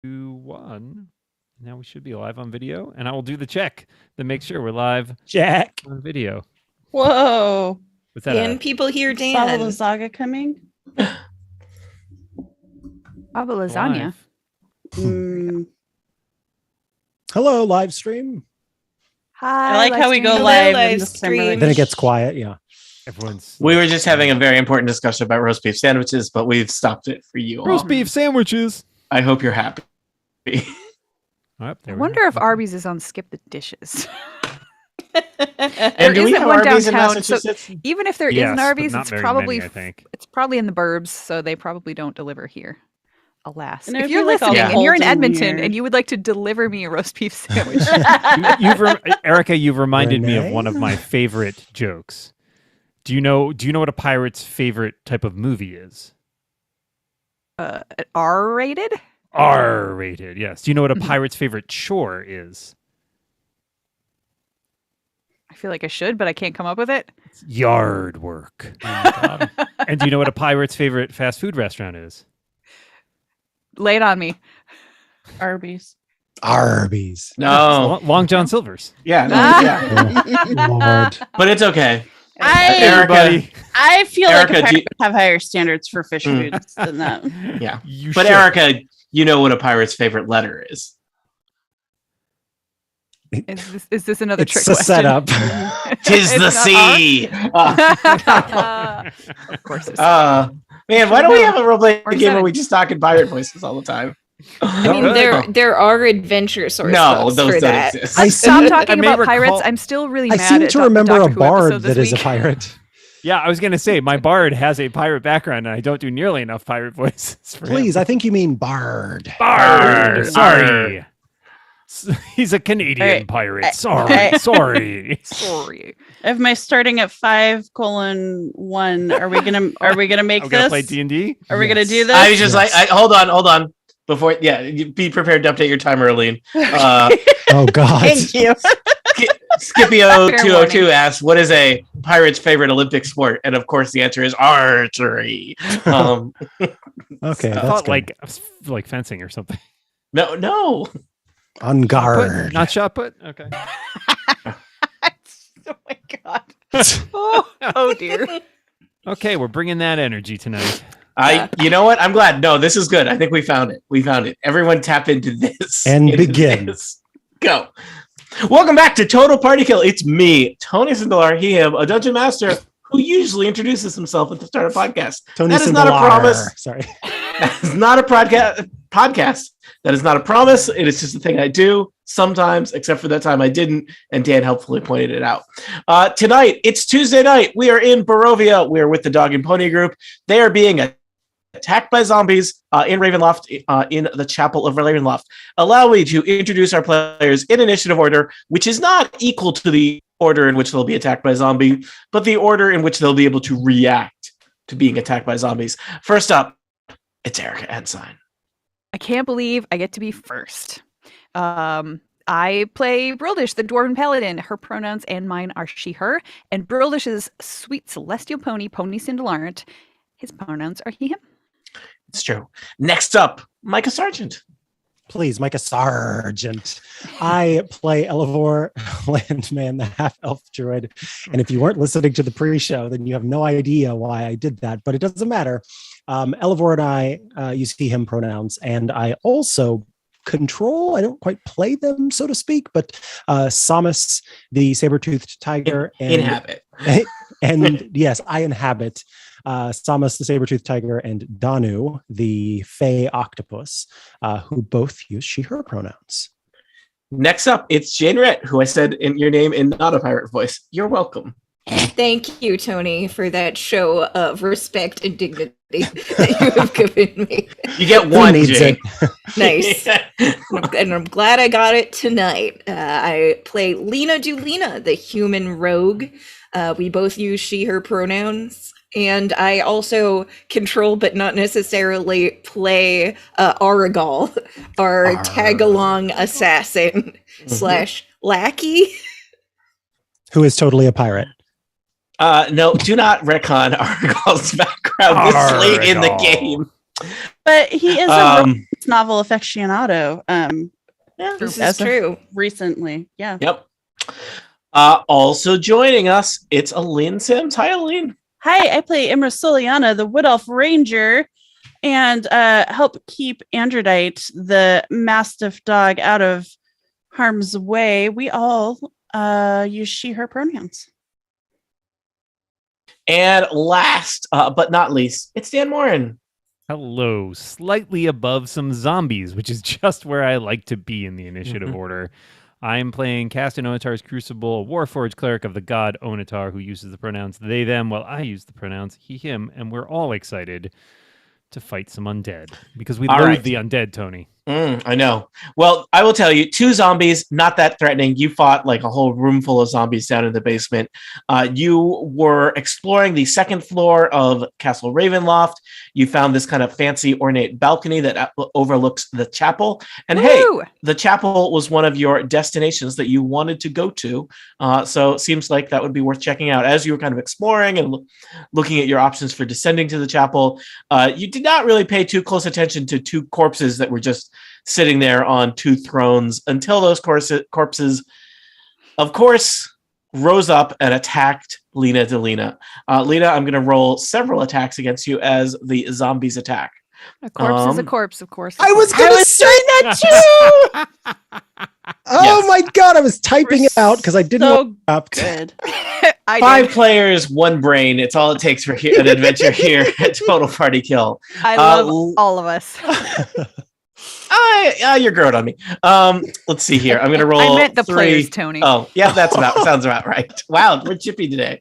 1. Now we should be live on video, and I will do the check to make sure we're live on video. Whoa. What's that? Can people hear Dan? Baba Lazaga coming? Baba lasagna. Hello, live stream. Hi. I like how we go Hello, live live and just remember stream. Then it gets quiet. Yeah. We were just having a very important discussion about roast beef sandwiches, but we've stopped it for you all. Roast beef sandwiches. I hope you're happy. I wonder if Arby's is on Skip the Dishes. And do we isn't have one Arby's in downtown, so Massachusetts? even if there is an Yes, Arby's, but not it's very probably many, I think. it's probably in the burbs, so they probably don't deliver here. Alas, And if it'd you're be like a listening and you're in Holden Edmonton here. and you would like to deliver me a roast beef sandwich, Erica, you've reminded me of Renee? one of my favorite jokes. Do you know what a pirate's favorite type of movie is? R-rated. R-rated, yes. Do you know what a pirate's favorite chore is? I feel like I should, but I can't come up with it. It's yard work. And do you know what a pirate's favorite fast food restaurant is? Lay it on me. Arby's. Arby's. No. Long John Silver's. Yeah. No, Ah. yeah. Lord. But it's okay. Everybody. I feel Erica, like a do pirate you- would have higher standards for fish foods than that. Yeah. You But should. Erica, you know what a pirate's favorite letter is. Is this another It's trick a question? setup. Tis the It's not sea. Of course. It's Man, why don't we have a role playing Or game where seven. we just talk in pirate voices all the time? I mean, Really? there are adventure source No, books those for don't that. exist. I Stop seem- talking I may about recall- pirates. I'm still really I mad seem at to the remember Doctor a Who bard episode this that is a week. pirate. Yeah, I was going to say, my bard has a pirate background, and I don't do nearly enough pirate voices for Please, him. I think you mean bard. Bard! Arr. Sorry. He's a Canadian All right. pirate. Sorry. Sorry. Sorry. I have my starting at 5:1. Are we gonna make I'm going to this? play D&D. Are we gonna Yes. do this? I was just Yes. like, hold on. Before, be prepared to update your timer, Arlene. Oh God. Thank you. Scipio202 asks, what is a pirate's favorite Olympic sport? And of course, the answer is archery. Okay, I that's thought good. like fencing or something. No. On Put, guard. not shot put? Okay. Oh my god. Oh dear. Okay, we're bringing that energy tonight. You know what? I'm glad. No, this is good. I think we found it. Everyone tap into this. And Into begin. this. Go. Welcome back to Total Party Kill. It's me, Tony Sindelar. He am a dungeon master who usually introduces himself at the start of podcast. Tony That is not a Sindelar. promise. Sorry. That is not a podcast. That is not a promise. It is just a thing I do sometimes, except for that time I didn't, and Dan helpfully pointed it out. Tonight, it's Tuesday night. We are in Barovia. We are with the Dog and Pony group. They are being attacked by zombies in Ravenloft, in the Chapel of Ravenloft. Allow me to introduce our players in initiative order, which is not equal to the order in which they'll be attacked by zombie, but the order in which they'll be able to react to being attacked by zombies. First up, it's Erica Ensign. I can't believe I get to be first. I play Brildish, the Dwarven Paladin. Her pronouns and mine are she, her. And Brildish's sweet celestial pony, Pony Cindelarent, his pronouns are he, him. It's true. Next up, Micah Sergeant. Please, Micah Sergeant. I play Elevor Landman, the half-elf druid. And if you weren't listening to the pre-show, then you have no idea why I did that. But it doesn't matter. Elevor and I use he, him pronouns. And I also control, I don't quite play them, so to speak, but Samus, the saber-toothed tiger. And, Inhabit. and yes, I inhabit Samus, the saber-toothed tiger, and Danu, the fey octopus, who both use she, her pronouns. Next up, it's Jane Rett, who I said in your name in not a pirate voice. You're welcome. Thank you, Tony, for that show of respect and dignity that you have given me. You get Who one, needs Jane. it? Nice. And I'm glad I got it tonight. I play Lena Dulina, the human rogue. We both use she, her pronouns. And I also control, but not necessarily play Aragal, our tag-along assassin / lackey. Who is totally a pirate. No, do not retcon Argyl's background this late in the game. But he is a Um, novel aficionado. yeah, This as is of true. recently. Yeah. Yep. Also joining us, it's Aline Sims. Hi, Aline. Hi, I play Imra Soliana, the Wood Elf Ranger, and help keep Androdite, the Mastiff dog, out of harm's way. We all use she, her pronouns. And last but not least, it's Dan Morin. Hello, slightly above some zombies, which is just where I like to be in the initiative order. I'm playing Castan Onatar's Crucible, a Warforged cleric of the god Onatar, who uses the pronouns they, them, while I use the pronouns he, him, and we're all excited to fight some undead because we All loathe right. the undead, Tony. I know. Well, I will tell you, 2 zombies, not that threatening. You fought like a whole room full of zombies down in the basement. You were exploring the second floor of Castle Ravenloft. You found this kind of fancy, ornate balcony that overlooks the chapel. And hey, Woo! the chapel was one of your destinations that you wanted to go to. So it seems like that would be worth checking out. As you were kind of exploring and looking at your options for descending to the chapel, you did not really pay too close attention to 2 corpses that were just sitting there on 2 thrones until those corpses, of course, rose up and attacked Lena Delina. Lena, I'm going to roll several attacks against you as the zombies attack. A corpse is a corpse, of course. I was going to say that too. Oh Yes. my god! I was typing it out because I didn't So want to interrupt. good. I 5 did. players, 1 brain. It's all it takes for an adventure here at Total Party Kill. I love all of us. You're growing on me. Let's see here. I'm going to roll. I meant the 3. players, Tony. Oh, yeah, sounds about right. Wow, we're chippy today.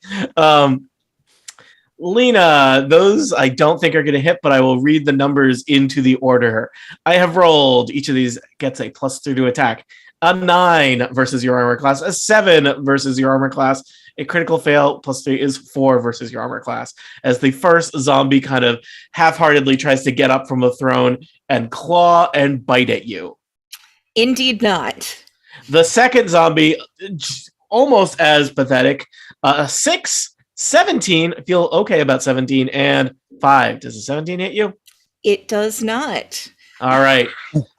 Lena, those I don't think are going to hit, but I will read the numbers into the order. I have rolled. Each of these gets a +3 to attack. A 9 versus your armor class. A 7 versus your armor class. A critical fail +3 is 4 versus your armor class. As the first zombie kind of half-heartedly tries to get up from the throne and claw and bite at you. Indeed not. The second zombie, almost as pathetic. 6, 17. I feel okay about 17, and 5. Does a 17 hit you? It does not. All right.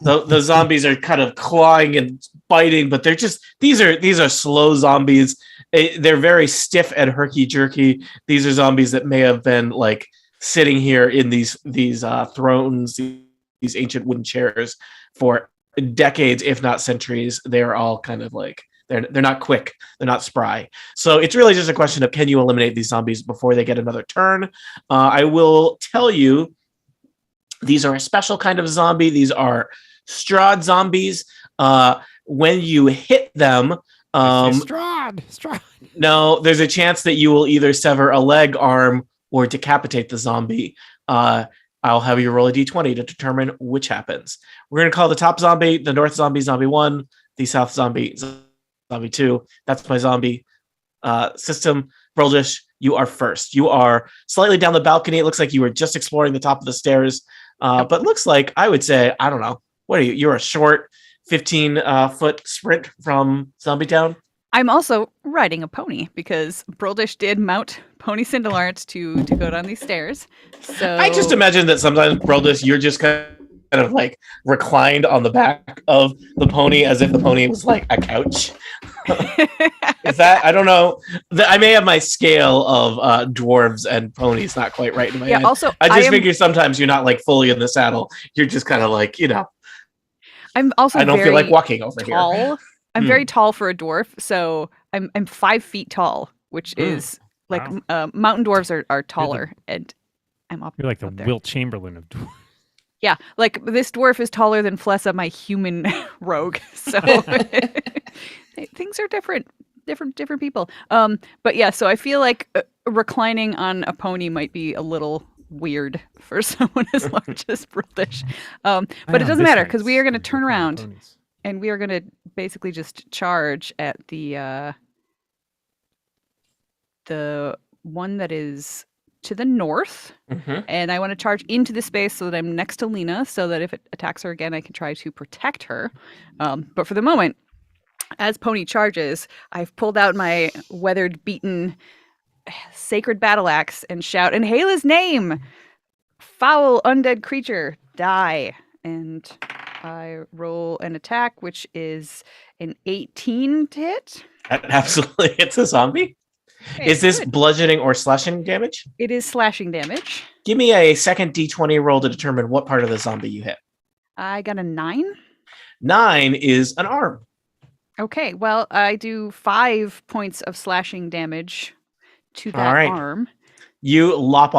The zombies are kind of clawing and biting, but they're just these are slow zombies. They're very stiff and herky-jerky. These are zombies that may have been like sitting here in these thrones, these ancient wooden chairs for decades, if not centuries. They're all kind of like they're not quick, they're not spry. So it's really just a question of, can you eliminate these zombies before they get another turn? I will tell you, these are a special kind of zombie. These are Strahd zombies. When you hit them, Strahd. no, there's a chance that you will either sever a leg, arm, or decapitate the zombie. I'll have you roll a d20 to determine which happens. We're going to call the top zombie the north zombie, zombie 1, the south zombie, zombie 2. That's my zombie system. Broldish, you are first. You are slightly down the balcony. It looks like you were just exploring the top of the stairs. But looks like, I would say, I don't know. What are you? You're a short 15-foot sprint from Zombie Town? I'm also riding a pony because Broldish did mount Pony Cinderlart to go down these stairs. So I just imagine that sometimes, Broldish, you're just kind of like reclined on the back of the pony as if the pony was like a couch. Is that, I don't know. I may have my scale of dwarves and ponies not quite right in my head. Also, I just figure sometimes you're not like fully in the saddle. You're just kind of like, I'm also I don't feel like walking over tall. here. I'm very tall for a dwarf, so I'm 5 feet tall, which is like mountain dwarves are taller, and I'm up. You're like the up there. Wilt Chamberlain of dwarves. Yeah, like this dwarf is taller than Flessa, my human rogue. So things are different people. But yeah, so I feel like reclining on a pony might be a little weird for someone as large as British. But it doesn't matter because we are going to turn around and we are going to basically just charge at the one that is to the north. And I want to charge into the space so that I'm next to Lena, so that if it attacks her again, I can try to protect her. But for the moment, as Pony charges, I've pulled out my weathered, beaten, sacred battle axe and shout, in Hela's name, foul undead creature, die. And I roll an attack, which is an 18 to hit. That absolutely hits a zombie. Okay, Is this good. bludgeoning or slashing damage? It is slashing damage. Give me a second d20 roll to determine what part of the zombie you hit. I got a 9. 9 is an arm. Okay, well, I do 5 points of slashing damage to that All right. arm. You lop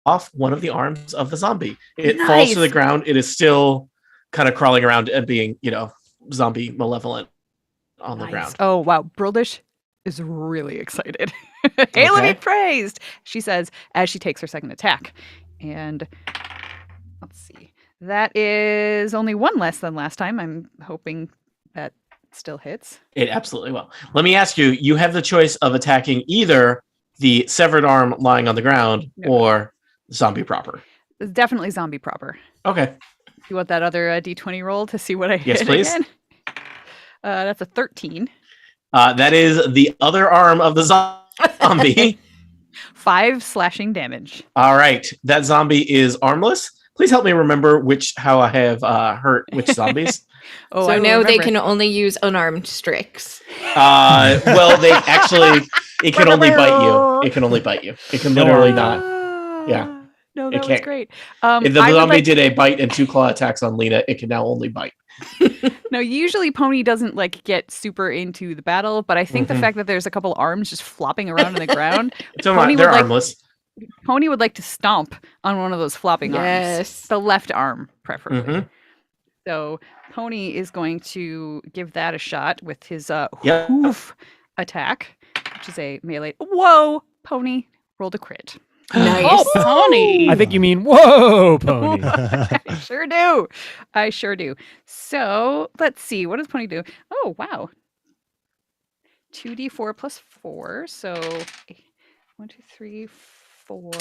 off one of the arms of the zombie. It falls Nice. to the ground. It is still kind of crawling around and being, zombie malevolent on the ground. Oh, wow. Brildish is really excited. Hail Okay. be praised, she says as she takes her second attack. And let's see. That is only 1 less than last time. I'm hoping that still hits. It absolutely will. Let me ask you, you have the choice of attacking either the severed arm lying on the ground or the zombie proper. It's definitely zombie proper. Okay. You want that other D20 roll to see what I Yes, hit please. again? That's a 13. That is the other arm of the zombie. 5 slashing damage. All right. That zombie is armless. Please help me remember how I have hurt which zombies. Oh, So I will now they remember. can only use unarmed strix. Well, they actually, it can only bite you. It can only bite you. It can literally not. Yeah. No, It that was can't- great. If the I would zombie like- did a bite and 2 claw attacks on Lena, it can now only bite. No, usually Pony doesn't get super into the battle, but I think the Mhm. fact that there's a couple arms just flopping around on the ground, So Pony they're would like- armless. Pony would like to stomp on one of those flopping arms. Yes. The left arm, preferably. Mhm. So Pony is going to give that a shot with his Yep. hoof attack, which is a melee. Whoa! Pony rolled a crit. Nice. Oh, Pony. I think you mean whoa, pony. I sure do. I sure do. So let's see. What does Pony do? Oh, wow. 2d4 plus 4. So 1, 2, 3, 4,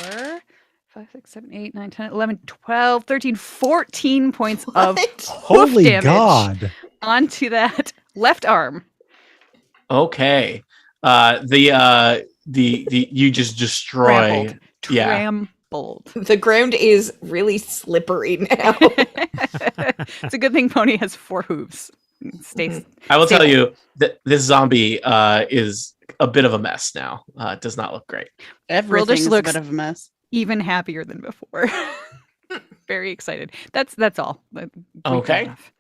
5, 6, 7, 8, 9, 10, 11, 12, 13, 14 points of What? Holy damage. God. onto that left arm. Okay. The you just destroy. Trampled. Yeah. Trampled. The ground is really slippery now. It's a good thing Pony has 4 hooves. Stays. I will tell Stable. you that this zombie is a bit of a mess now. It does not look great. Everything's looks- a bit of a mess. Even happier than before. Very excited. That's all. We've done Okay. enough.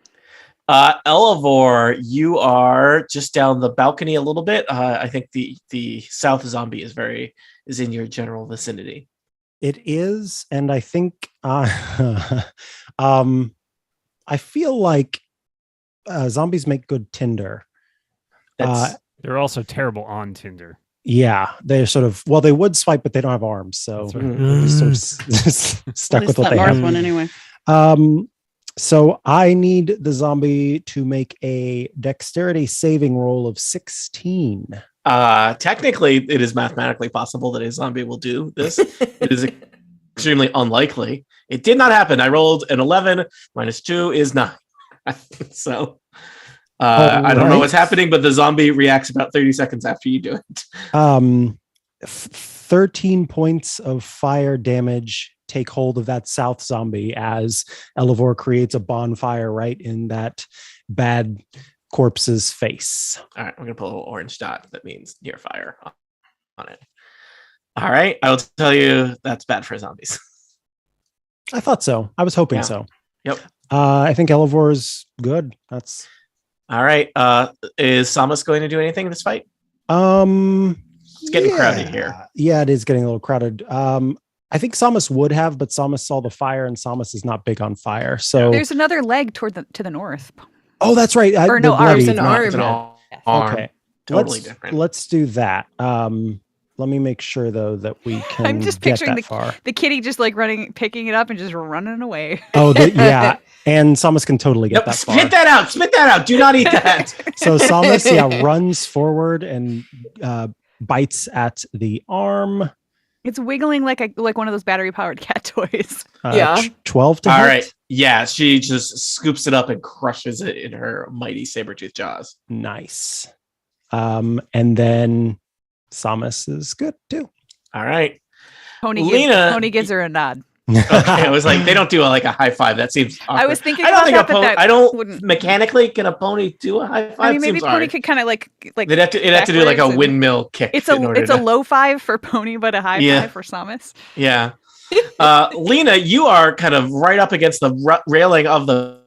Elevor, you are just down the balcony a little bit. I think the south zombie is in your general vicinity. It is, and I think I feel like zombies make good Tinder. That's They're also terrible on Tinder. Yeah, they're sort of they would swipe, but they don't have arms, so That's right. they're just sort of stuck At with least what that they North have. one anyway. So I need the zombie to make a dexterity saving roll of 16. technically, it is mathematically possible that a zombie will do this. It is extremely unlikely. It did not happen. I rolled an 11 minus 2 is 9. So I don't know Alright. what's happening, but the zombie reacts about 30 seconds after you do it. 13 points of fire damage take hold of that south zombie as Elevor creates a bonfire right in that bad corpse's face. All right, I'm gonna put a little orange dot that means near fire on it. All right, I will tell you that's bad for zombies. I thought so. I was hoping Yeah. so. Yep. I think Elevor is good. That's All right, is Samus going to do anything in this fight? it's getting crowded here. Yeah, it is getting a little crowded. I think Samus would have, but Samus saw the fire, and Samus is not big on fire. So, There's another leg to the north. oh, that's right. Or no, bloody- There's an arm. It's an Yeah. arm. Okay, Totally let's, different. Let's do that. Let me make sure though that we can. I'm just get picturing that far. The kitty just picking it up and just running away. Oh, yeah, and Samus can totally get Yep, that far. spit that out. Spit that out. Do not eat that. So Samus, runs forward and bites at the arm. It's wiggling like one of those battery powered cat toys. Yeah. 12 to All hit. right. Yeah, she just scoops it up and crushes it in her mighty saber-toothed jaws. Nice. And then Samus is good too. All right. Pony Lena- gives her a nod. Okay, I was like, they don't do like a high five. That seems awkward. I was thinking I don't about think that, a but pony. that I don't wouldn't- mechanically can a pony do a high five. I mean, maybe Seems Pony hard. could kind of like They'd have to do like a backwards and- windmill kick. It's in order a to, low five for Pony, but a high Yeah. five for Samus. Yeah. Lena, you are kind of right up against the railing of the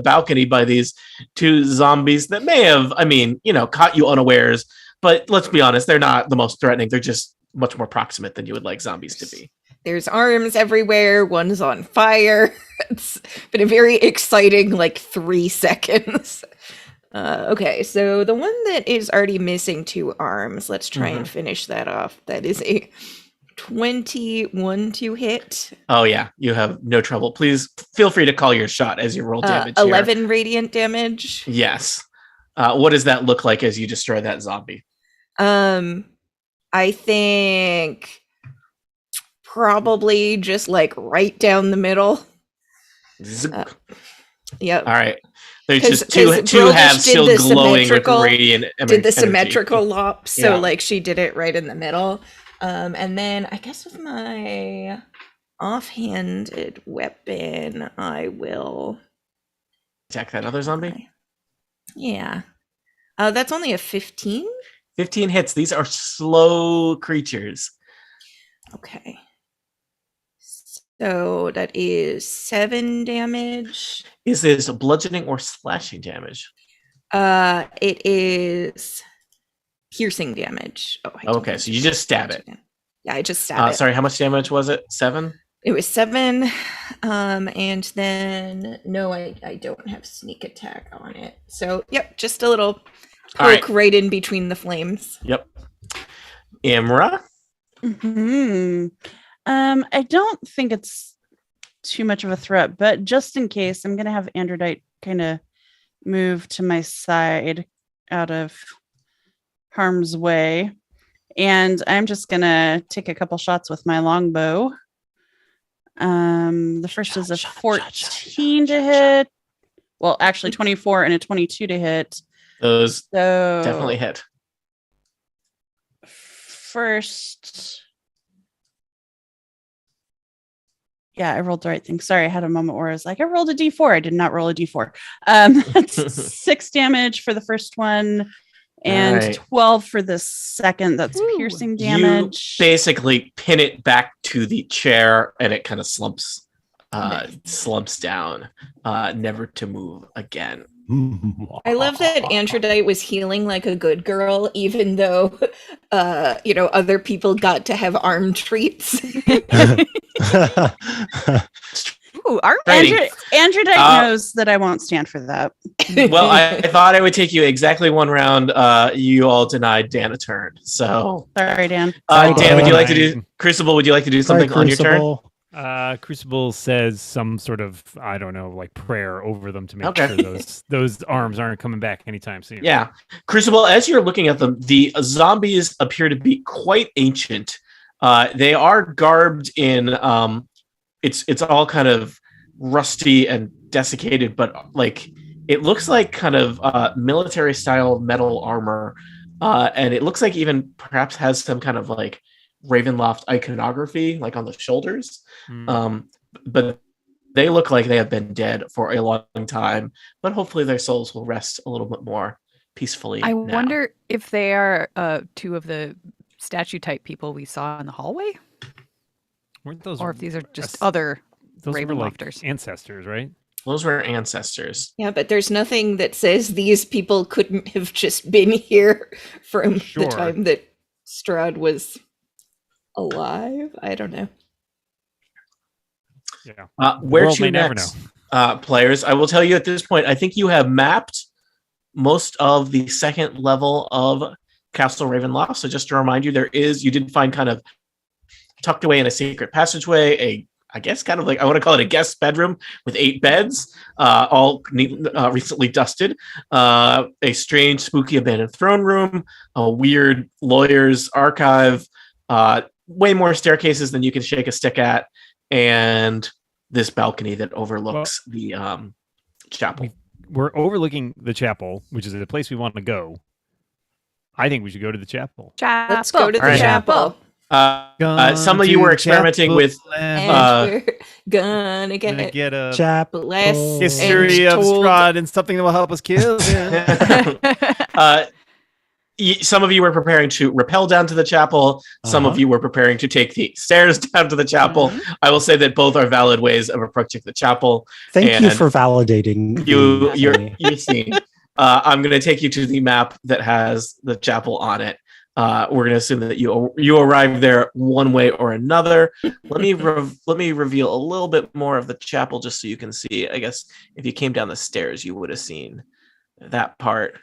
balcony by these two zombies that may have, caught you unawares. But let's be honest, they're not the most threatening. They're just much more proximate than you would like zombies to be. There's arms everywhere. One's on fire. It's been a very exciting 3 seconds. Okay, so the one that is already missing 2 arms, let's try and finish that off. That is a 21 to hit. Oh yeah, you have no trouble. Please feel free to call your shot as you roll damage. 11 radiant damage. Yes. What does that look like as you destroy that zombie? I think probably just right down the middle. Zip. Yep. All right. There's 'Cause- just two 'cause halves Broldish did still the glowing with symmetrical- radiant Did the energy. symmetrical lop, so Yeah. she did it right in the middle. And then I guess with my offhanded weapon, I will Attack that other zombie. Yeah. That's only a 15. 15 hits. These are slow creatures. Okay. So that is 7 damage. Is this bludgeoning or slashing damage? It is piercing damage. Oh, I don't Okay, have so you just stab it. Yeah, I just stabbed it. Sorry, how much damage was it? 7? It was 7. And then no, I don't have sneak attack on it. So yep, just a little All right. poke right in between the flames. Yep. Imra? I don't think it's too much of a threat, but just in case, I'm gonna have Androdite kind of move to my side out of harm's way, and I'm just gonna take a couple shots with my longbow. The first is a 14 to hit. Well, actually 24 and a 22 to hit. Those So definitely hit. First, yeah, I rolled the right thing. Sorry, I had a moment where I was like, I rolled a d4. I did not roll a d4. That's 6 damage for the first one, and Right. 12 for the second. That's Ooh. piercing damage. You basically pin it back to the chair and it kind of slumps down, never to move again. I love that Androdite was healing like a good girl, even though, other people got to have arm treats. Ooh, arm Training. Androdite knows that I won't stand for that. Well, I thought it would take you exactly 1 round. You all denied Dan a turn. So, Sorry, Dan. Sorry, Dan, would you like to Dan. do Crucible? Would you like to do Sorry, something on your turn? Crucible. Crucible says some sort of, I don't know, like prayer over them to make Okay. sure those arms aren't coming back anytime soon. Yeah. Crucible, as you're looking at them, the zombies appear to be quite ancient. They are garbed in it's all kind of rusty and desiccated, but it looks like kind of military style metal armor. And it looks like even perhaps has some kind of Ravenloft iconography on the shoulders. But they look like they have been dead for a long time, but hopefully their souls will rest a little bit more peacefully. I now. wonder if they are 2 of the statue type people we saw in the hallway, Weren't those, or if these are just Yes. other those were like Ravenlofters. ancestors, right? Those were ancestors. Yeah, but there's nothing that says these people couldn't have just been here from Sure. the time that Strahd was alive. I don't know. Yeah. Where world to may never next, players? I will tell you at this point, I think you have mapped most of the second level of Castle Ravenloft. So just to remind you, you did find kind of tucked away in a secret passageway, I guess kind of I want to call it a guest bedroom with 8 beds, all recently dusted, a strange, spooky abandoned throne room, a weird lawyer's archive, way more staircases than you can shake a stick at, and this balcony that overlooks the chapel. We're overlooking the chapel, which is the place we want to go. I think we should go to the chapel. Let's go to the Alright. chapel. Some of you were experimenting with And we're gonna Gonna get get a Chapel. blessed history and of told- Strahd and something that will help us kill him. some of you were preparing to rappel down to the chapel. Some of you were preparing to take the stairs down to the chapel. I will say that both are valid ways of approaching the chapel. Thank you And for validating. you're seeing. I'm going to take you to the map that has the chapel on it. We're going to assume that you arrive there one way or another. Let me reveal a little bit more of the chapel just so you can see. I guess if you came down the stairs, you would have seen that part.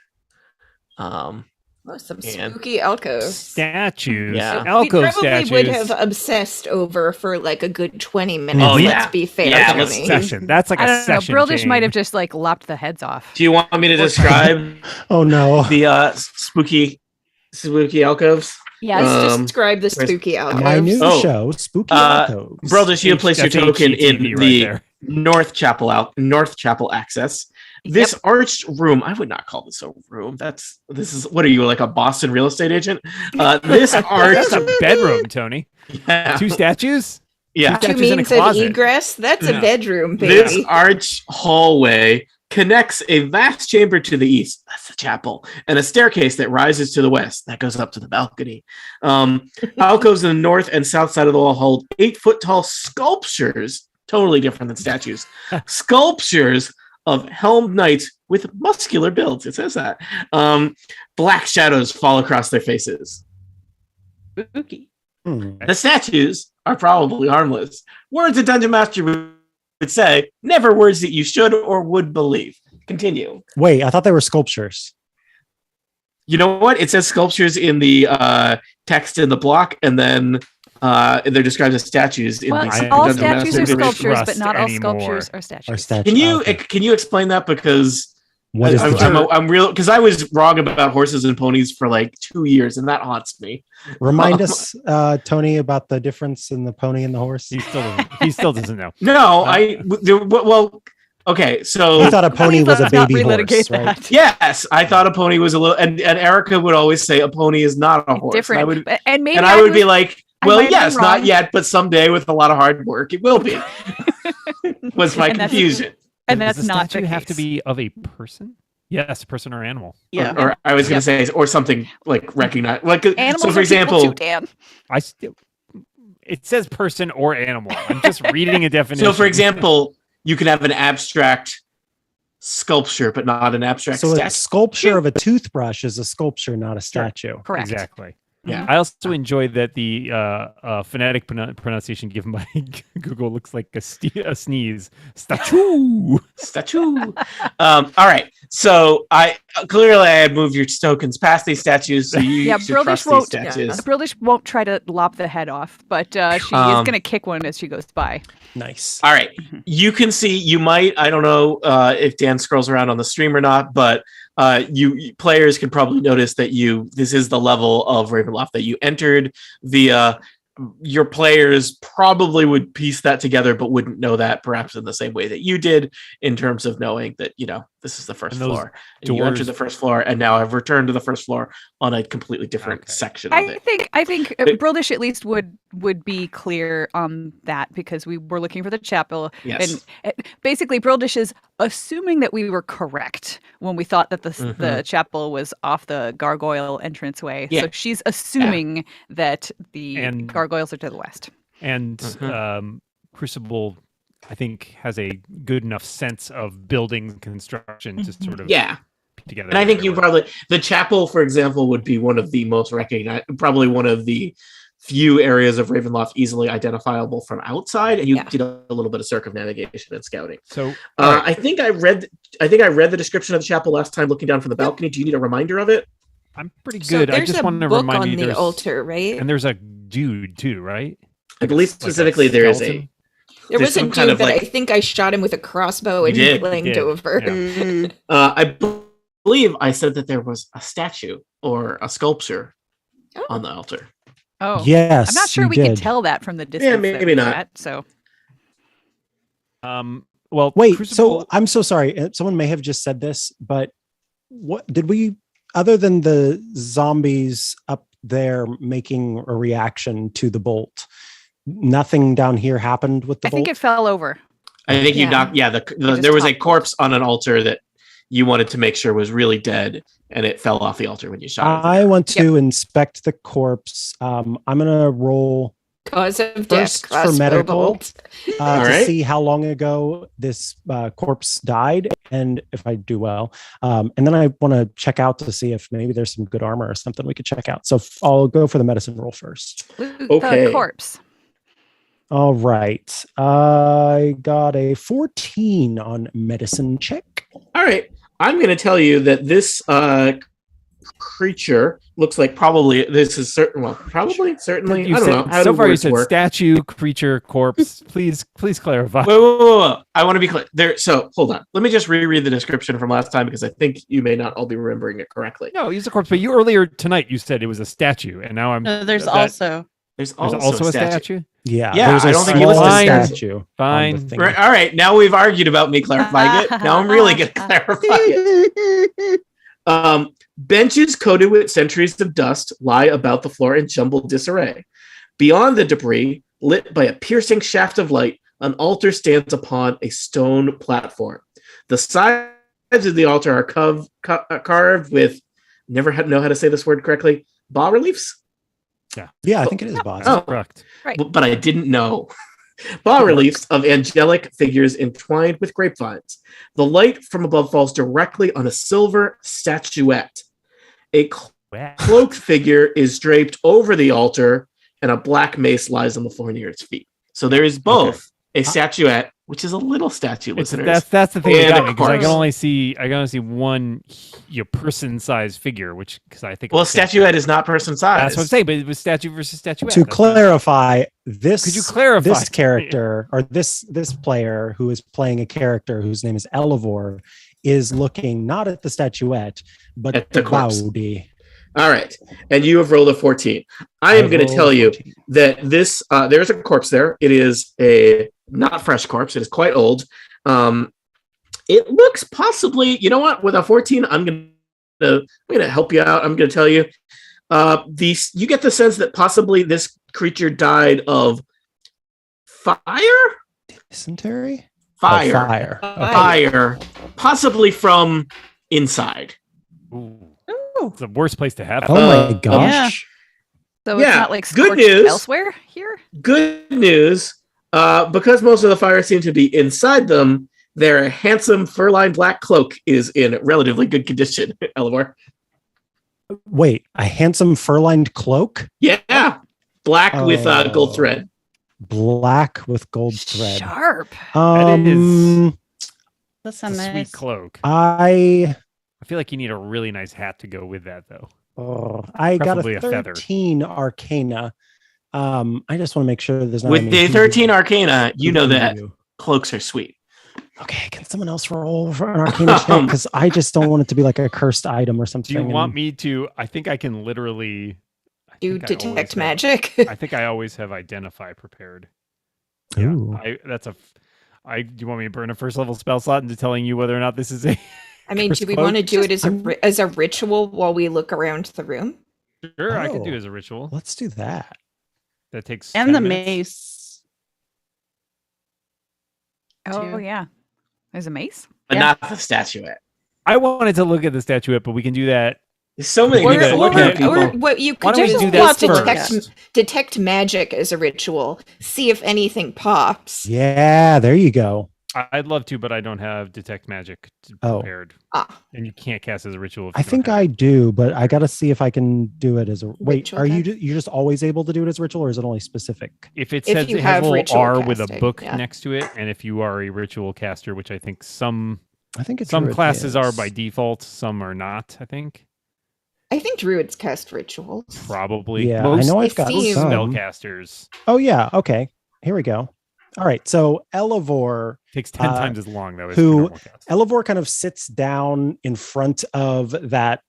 Some And- spooky alcoves. Statues. Yeah. Alcove We probably statues. would have obsessed over for like a good 20 minutes. Oh, yeah. Let's be fair, Yeah, Tony. let's- Session. That's like I a don't know. session. Brildish might game. have just like lopped the heads off. Do you want me to describe Oh no. the spooky alcoves? Yes. Let's Um, describe the spooky alcoves. My new Oh. show, Spooky Uh, Alcoves. Brothers, you have placed your That's token in HGTV right the there. North Chapel access. This arched room, I would not call this a room. This is what are you, like a Boston real estate agent? This arched That's a bedroom, Tony. yeah, 2 statues? yeah. Two Statues in a means of closet. egress. That's Yeah. a bedroom, baby. This arch hallway connects a vast chamber to the east. That's the chapel, and a staircase that rises to the west. That goes up to the balcony. Alcoves in the north and south side of the wall hold 8-foot tall sculptures, totally different than statues. Sculptures of helmed knights with muscular builds. It says that. Black shadows fall across their faces. Spooky. The statues are probably harmless. Words a dungeon master would say, never words that you should or would believe. Continue. Wait, I thought they were sculptures. You know what? It says sculptures in the text in the block, and then they're described as statues. In Well, the I all don't statues are really sculptures, but trust not all anymore. sculptures are Or statues. statues. Can you explain that? Because What is the I'm real, because I was wrong about horses and ponies for like 2 years, and that haunts me. Remind us, Tony, about the difference in the pony and the horse. He still doesn't know. No, well, okay, so I thought a pony was a Let's not baby relitigate horse, right? that. yes, I thought a pony was a little, and Erica would always say a pony is not a horse. Different. And maybe I would be was- like, I well, might have yes, been not wrong. yet, but someday with a lot of hard work, it will be. Was my And that's- confusion. and Does that's the not the statue have to case. be of a person? Yes, person or animal. Yeah. Or I was going to say, or something like recognize, like, Animals so for are people example, too, Dan. It says person or animal. I'm just reading a definition. so for example, you can have an abstract sculpture, but not an abstract So a statue. sculpture of a toothbrush is a sculpture, not a statue. Correct. Exactly. Yeah. I also enjoy that the phonetic pronunciation given by Google looks like a sneeze. Statue. Statue. All right. So I had moved your tokens past these statues, so you Yeah, should trust Brildish these won't. statues. Brildish won't try to lop the head off, but she is going to kick one as she goes by. Nice. All right. You can see, you might, I don't know if Dan scrolls around on the stream or not, but you players can probably notice that this is the level of Ravenloft that you entered. Your players probably would piece that together, but wouldn't know that perhaps in the same way that you did, in terms of knowing that, this is the first And those floor. And you entered doors- the first floor, and now I've returned to the first floor on a completely different Okay. section of it. I think Brildish at least would be clear on that, because we were looking for the chapel. Yes. And basically Brildish is assuming that we were correct when we thought that the Mhm. chapel was off the gargoyle entranceway. Yeah. So she's assuming that the And- gargoyles are to the west. And Crucible, I think, has a good enough sense of building construction to sort of Yeah. put together. And I think you whatever. probably, the chapel, for example, would be one of the most recognized, probably one of the few areas of Ravenloft easily identifiable from outside. And you Yeah. did a little bit of circumnavigation and scouting. So I think I read the description of the chapel last time looking down from the balcony. Do you need a reminder of it? I'm pretty So good. I there's just a want to book remind on you the there's altar, right? and there's a dude too, right? I believe Like a specifically there is skeleton? There there's was a some dude, kind of, but like- I think I shot him with a crossbow and You he did, blinked you did. over. Yeah. Mm. I believe I said that there was a statue or a sculpture Oh. on the altar. Oh, Yes. I'm not sure you we did. could tell that from the distance. that maybe we were not. at, so Well, Wait, Crucible, so I'm so sorry. Someone may have just said this, but what did we, other than the zombies up there making a reaction to the bolt. Nothing down here happened with the I bolt. think it fell over. I think you Yeah. knocked. Yeah, just there was a toppled. corpse on an altar that you wanted to make sure was really dead, and it fell off the altar when you shot it. I want to inspect the corpse. I'm gonna roll Cause of death. First for crossbow medical. bolt. All to right. see how long ago this corpse died, and if I do well, and then I want to check out to see if maybe there's some good armor or something we could check out. So I'll go for the medicine roll first. Loot Okay. the corpse. All right, I got a 14 on medicine check. All right. I'm going to tell you that this creature looks like probably this is certain. Well, probably certainly. You I don't said, know. How so do far you words said work? statue, creature, corpse. Please clarify. Wait. I want to be clear. There. So hold on. Let me just reread the description from last time because I think you may not all be remembering it correctly. No, he's a corpse. But you earlier tonight you said it was a statue, and now I'm. There's that- also There's There's also, a statue. Yeah, Yeah, there's a I don't think he small listed statue. on the Fine. thing. Right, all right. Now we've argued about me clarifying it. Now I'm really going to clarify it. Benches coated with centuries of dust lie about the floor in jumbled disarray. Beyond the debris, lit by a piercing shaft of light, an altar stands upon a stone platform. The sides of the altar are carved with, never know how to say this word correctly, bas reliefs? Yeah, I think it is boss. Oh. Correct. Right. But I didn't know. Bas reliefs of angelic figures entwined with grapevines. The light from above falls directly on a silver statuette. A cloaked figure is draped over the altar, and a black mace lies on the floor near its feet. So there is both a statuette, which is a little statue, listeners. That's the thing And that got a me because I can corpse. only see one person-sized figure, which because I think Well, statuette is not person size. That's what I'm saying, but it was statue versus statuette. To That's what- clarify, this Could you clarify? this character or this player who is playing a character whose name is Elevor is looking not at the statuette but At the corpse. Cloudy. All right. And you have rolled a 14. I am going to tell you that this there's a corpse there. It is a not fresh corpse. It is quite old. It looks possibly, you know what, with a 14, I'm gonna help you out. I'm gonna tell you. You get the sense that possibly this creature died of fire? Dysentery? Fire. Oh, fire. Okay. Fire. Possibly from inside. Ooh. It's the worst place to have. Oh it. my gosh. So Yeah, it's not like good scorched news. elsewhere here. Good news, because most of the fire seem to be inside them, their handsome fur-lined black cloak is in relatively good condition, Elevor. Wait, a handsome fur-lined cloak? Yeah, black with gold thread. Black with gold thread. Sharp. Um, that's It's a sweet nice. cloak. I I feel like you need a really nice hat to go with that, though. I got Preferably a a feather. 13 Arcana. I just want to make sure there's not With any the voodoo- 13 Arcana, you know that voodoo. cloaks are sweet. Okay, can someone else roll for an Arcana check? Because I just don't want it to be like a cursed item or Do something. you want me to? I think I can literally. Do think I always detect have- magic. I think I always have identify prepared. Yeah, Ooh. do you want me to burn a first level spell slot into telling you whether or not this is a? I mean, Curse do we cloak? want to do it as I'm- as a ritual while we look around the room? Sure, I could do Oh. it as a ritual. Let's do that. That takes And 10 the minutes. mace. Oh Too. yeah. There's a mace. But Yeah. not the statuette. I wanted to look at the statuette, but we can do that. There's so many Or- people or- looking at people. Or what you Why could don't we do do is that detect, first? detect magic as a ritual. See if anything pops. Yeah, there you go. I'd love to, but I don't have detect magic Oh. prepared, Ah, and you can't cast as a ritual. If I you don't think have I it. do, but I got to see if I can do it as a wait. Ritual Are you cast? you're just always able to do it as ritual, or is it only specific? If it If says you it has have a little ritual R with a casting, book yeah. next to it, and if you are a ritual caster, which I think some I think it's classes are by default, some are not. I think I think druids cast rituals. probably Yeah, most, I know I've it got seems- some. spellcasters Oh yeah, okay. Here we go. All right, so Elevor takes 10 Uh, times as long though. As who- the normal cast. Elevor kind of sits down in front of the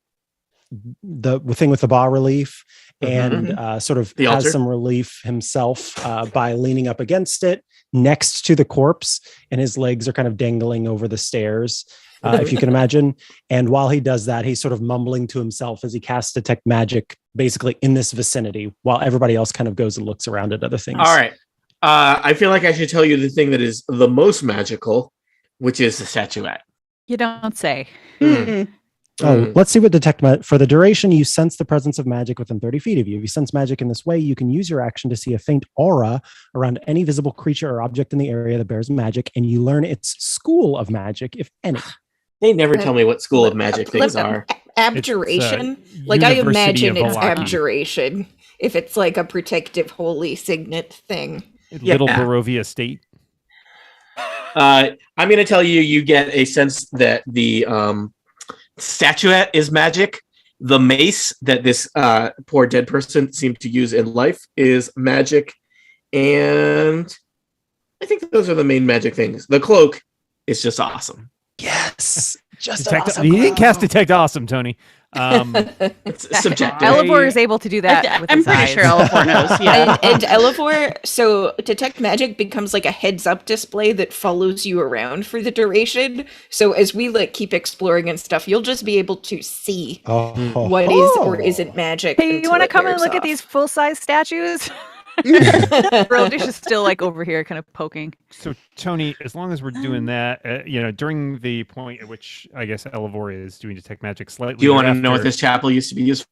thing with the bas relief and sort of The has altar? some relief himself by leaning up against it next to the corpse, and his legs are kind of dangling over the stairs, if you can imagine. And while he does that, he's sort of mumbling to himself as he casts Detect Magic, basically in this vicinity, while everybody else kind of goes and looks around at other things. All right. I feel like I should tell you the thing that is the most magical, which is the statuette. You don't say. Let's see what for the duration, you sense the presence of magic within 30 feet of you. If you sense magic in this way, you can use your action to see a faint aura around any visible creature or object in the area that bears magic, and you learn its school of magic, if any. They never tell me what school of magic things are. Abjuration? It's, like, I University imagine of it's Milwaukee. abjuration. If it's like a protective holy signet thing. Little Barovia State. I'm going to tell you, you get a sense that the statuette is magic. The mace that this poor dead person seemed to use in life is magic. And I think those are the main magic things. The cloak is just awesome. Yes. Just Detect, awesome. you didn't cast Detect Awesome, Tony. It's subjective. Elevor is able to do that. With I'm his pretty eyes. sure Elevor knows. Yeah. And Elevor, so Detect Magic becomes like a heads-up display that follows you around for the duration. So as we like keep exploring and stuff, you'll just be able to see what is or isn't magic. Hey, you until want to it come and wears look at off. these full-size statues? Brodish is still like over here, kind of poking. So, Tony, as long as we're doing that, during the point at which I guess Elevor is doing Detect Magic slightly. Do you want to know what thereafter- this chapel used to be used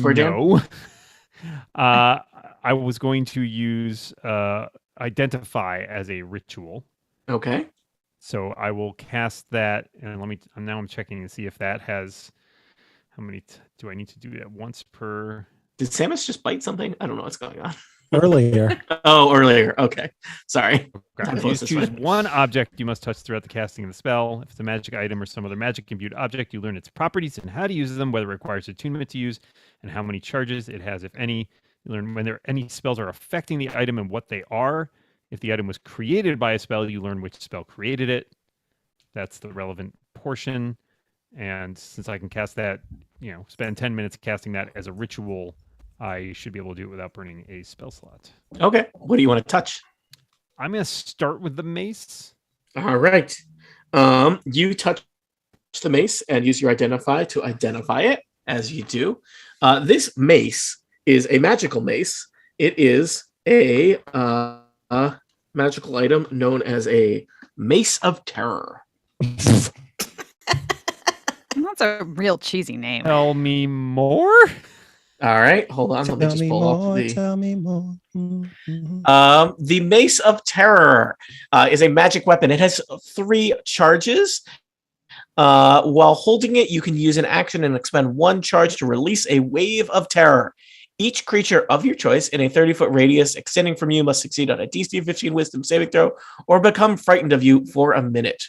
for, Dan? No. I was going to use Identify as a ritual. Okay. So I will cast that, and I'm checking to see if that has how many. Do I need to do that once per? Did Samus just bite something? I don't know what's going on. Earlier. Oh, earlier. Okay. Sorry. Okay. Time You flows this choose way. one object you must touch throughout the casting of the spell. If it's a magic item or some other magic imbued object, you learn its properties and how to use them, whether it requires attunement to use, and how many charges it has, if any. You learn when any spells are affecting the item and what they are. If the item was created by a spell, you learn which spell created it. That's the relevant portion. And since I can cast that, spend 10 minutes casting that as a ritual, I should be able to do it without burning a spell slot. Okay. What do you want to touch? I'm going to start with the mace. All right. You touch the mace and use your Identify to identify it, as you do. This mace is a magical mace. It is a magical item known as a Mace of Terror. That's a real cheesy name. Tell me more. All right, hold on. Let me just pull up the. Tell me more. Mm-hmm. The Mace of Terror is a magic weapon. It has 3 charges. While holding it, you can use an action and expend 1 charge to release a wave of terror. Each creature of your choice in a 30-foot radius extending from you must succeed on a DC 15 Wisdom saving throw or become frightened of you for a minute.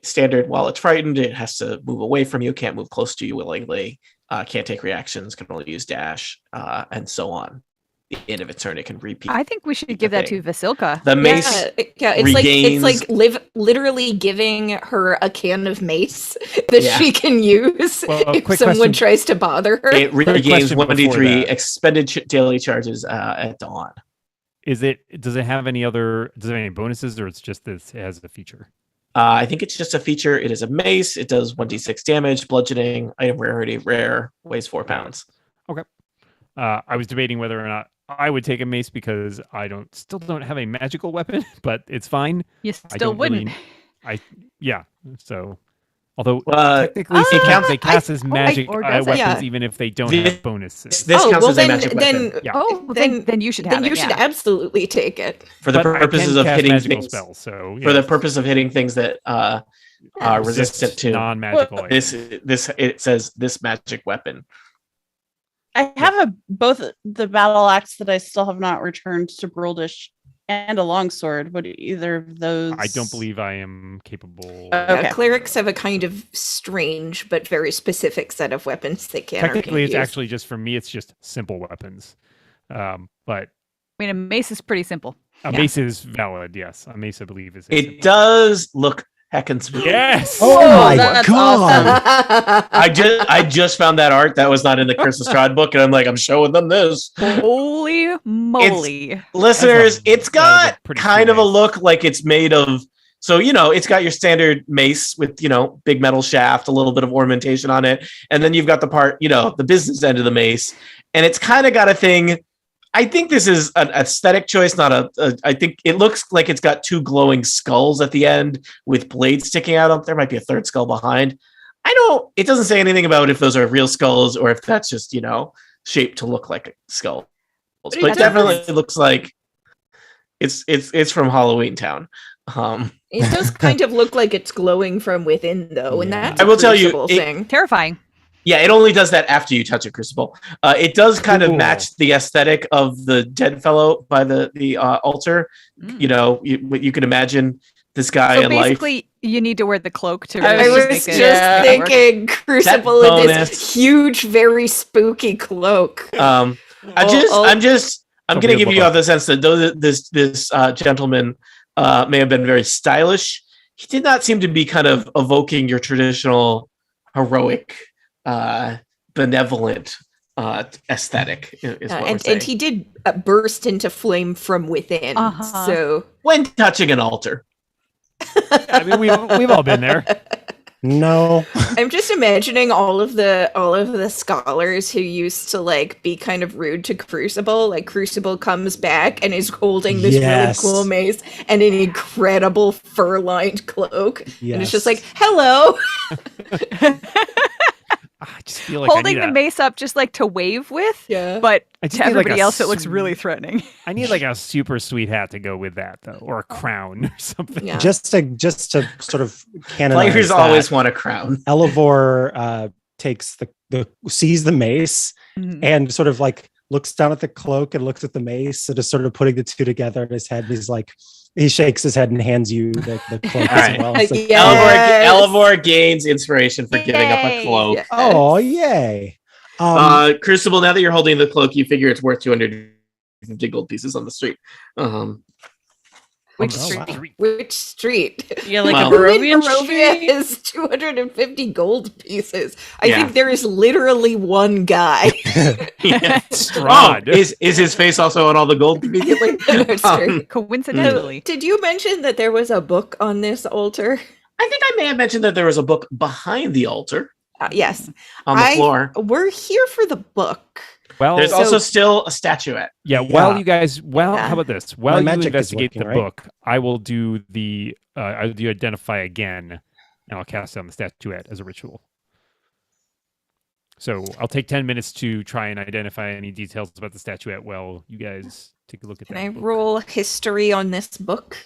Standard, while it's frightened, it has to move away from you, can't move close to you willingly, can't take reactions, can only use dash, and so on. At the end of its turn, it can repeat. I think we should give that to Vasilka. The mace it's like literally giving her a can of mace that she can use if quick someone question. tries to bother her. it regains question before 1d3 that. expended daily charges at dawn. Does it have any bonuses, or it's just this? It has a feature. I think it's just a feature. It is a mace. It does 1d6 damage, bludgeoning, item rarity, rare, weighs 4 pounds. Okay. I was debating whether or not I would take a mace because I still don't have a magical weapon, but it's fine. You I still don't wouldn't. So, although technically it sometimes counts- they cast as magic or does it? weapons Yeah. even if they don't This- have bonuses. This counts as a then, magic weapon. then, Yeah. Oh, then you should have then it. you should yeah. absolutely take it. For the But I purposes can of cast hitting magical things, spells, so for the purpose of hitting things that are resistant to non-magical items. this, it says this magic weapon. I have both the battle axe that I still have not returned to Broldish and a longsword. Would either of those? I don't believe I am capable. Okay. Clerics have a kind of strange but very specific set of weapons they can. Technically, it's use. actually just for me. It's just simple weapons, but I mean, a mace is pretty simple. a mace is valid. Yes, a mace I believe is. It does look heckin' smooth. Yes. Oh my that's god! I just found that art that was not in the Curse of Strahd book, and I'm like, I'm showing them this. Holy Holy moly. Listeners, it's got pretty kind sweet of a mace. look like it's made of. So, it's got your standard mace with, big metal shaft, a little bit of ornamentation on it. And then you've got the part, the business end of the mace. And it's kind of got a thing. I think this is an aesthetic choice, not I think it looks like it's got two glowing skulls at the end with blades sticking out. There might be a third skull behind. It doesn't say anything about if those are real skulls or if that's just, shaped to look like skulls. But it definitely looks like it's from Halloween Town. It does kind of look like it's glowing from within, though, and that's I will tell you, Crucible thing. Terrifying. Yeah, it only does that after you touch a crucible. It does kind of Cool. match the aesthetic of the dead fellow by the altar. You can imagine this guy So in life. basically, you need to wear the cloak to I really was make just it work. thinking Crucible That with bonus. this huge, very spooky cloak. I'm gonna give you all the sense that though this gentleman may have been very stylish, he did not seem to be kind of evoking your traditional heroic, benevolent aesthetic. Is what we're And saying. he did burst into flame from within. Uh-huh. So When touching an altar. I mean, we've all been there. No. I'm just imagining all of the scholars who used to be kind of rude to Crucible. Like Crucible comes back and is holding this Yes. really cool mace and an incredible fur-lined cloak. And Yes. it's just like, hello. I just feel like Holding I the need mace up just to wave with, Yeah. but I just to need, like, everybody a else, it looks really threatening. I need like a super sweet hat to go with that, though, or a crown or something. Yeah. Just to sort of canonize Players that, always want a crown. Elevor takes sees the mace Mhm. and sort of looks down at the cloak and looks at the mace and is sort of putting the two together in his head. And he shakes his head and hands you the cloak All as right. well. It's like, Yes. Elevor gains inspiration for giving up a Yay. cloak. Yes. oh, yay. Crucible, now that you're holding the cloak, you figure it's worth 250 gold pieces on the street. Which Oh, street? wow. Which street? Yeah, like Well- a Who in Barovian Barovia street. is 250 gold pieces. I Yeah. think there is literally one guy. Strahd. Is his face also on all the gold conveniently? That's true. Coincidentally. Did you mention that there was a book on this altar? I think I may have mentioned that there was a book behind the altar Yes. on the floor. We're here for the book. Well, There's also still a statuette. yeah. Yeah. While you guys, Yeah. how about this? While you magic is investigate working, the right? book, I will do the I'll do identify again, and I'll cast it on the statuette as a ritual. So I'll take 10 minutes to try and identify any details about the statuette while you guys take a look at Can that. I book. roll history on this book?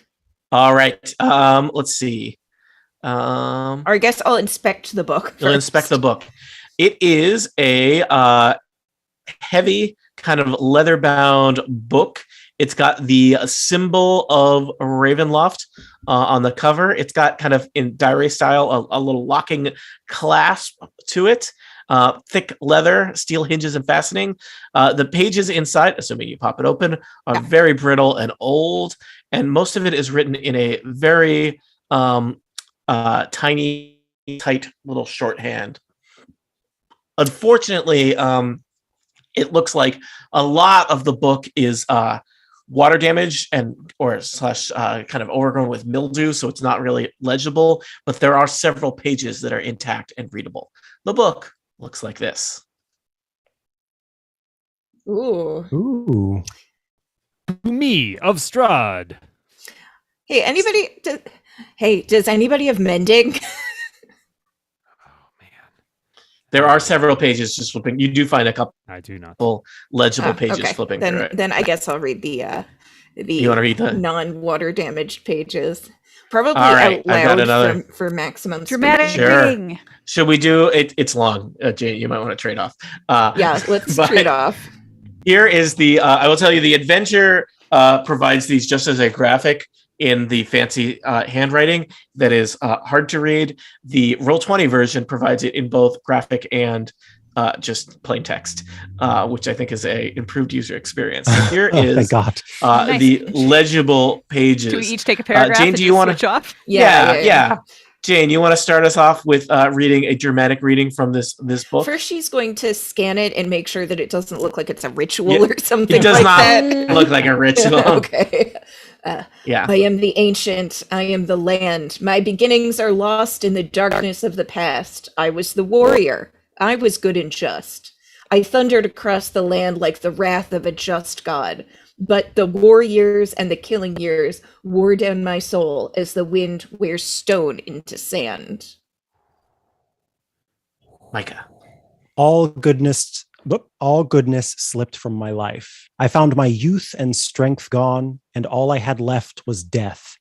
All right. Let's see. Or I guess I'll inspect the book. You'll inspect the book. It is a heavy, kind of leather-bound book. It's got the symbol of Ravenloft on the cover. It's got kind of in diary style a little locking clasp to it. Thick leather, steel hinges and fastening. The pages inside, assuming you pop it open, are very brittle and old, and most of it is written in a very tiny, tight little shorthand. Unfortunately, it looks like a lot of the book is water damage and or slash kind of overgrown with mildew, so it's not really legible. But there are several pages that are intact and readable. The book looks like this. Ooh. Ooh. To me of Strahd. Hey, does anybody have mending? There are several pages just flipping. You do find a couple I do not. legible pages Okay. flipping through it. Then I guess I'll read the You want to read the? non-water damaged pages. Probably All right, out I've got loud another- for maximum speed. Dramatic Sure. reading. Should we do it? It's long, Jane. You might want to trade off. Yeah, let's But- trade off. Here is the. I will tell you, the adventure provides these just as a graphic in the fancy handwriting that is hard to read. The Roll20 version provides it in both graphic and just plain text, which I think is a improved user experience. So here Oh, is thank God. Nice. the legible pages. Do we each take a paragraph Jane, and do you just wanna- switch off? Yeah. Jane, you want to start us off with reading a dramatic reading from this book? First, she's going to scan it and make sure that it doesn't look like it's a ritual Yeah, or something It does like not that. look like a ritual. Okay. Yeah. I am the ancient. I am the land. My beginnings are lost in the darkness of the past. I was the warrior. I was good and just. I thundered across the land like the wrath of a just god. But the war years and the killing years wore down my soul as the wind wears stone into sand. Micah. All goodness slipped from my life. I found my youth and strength gone, and all I had left was death.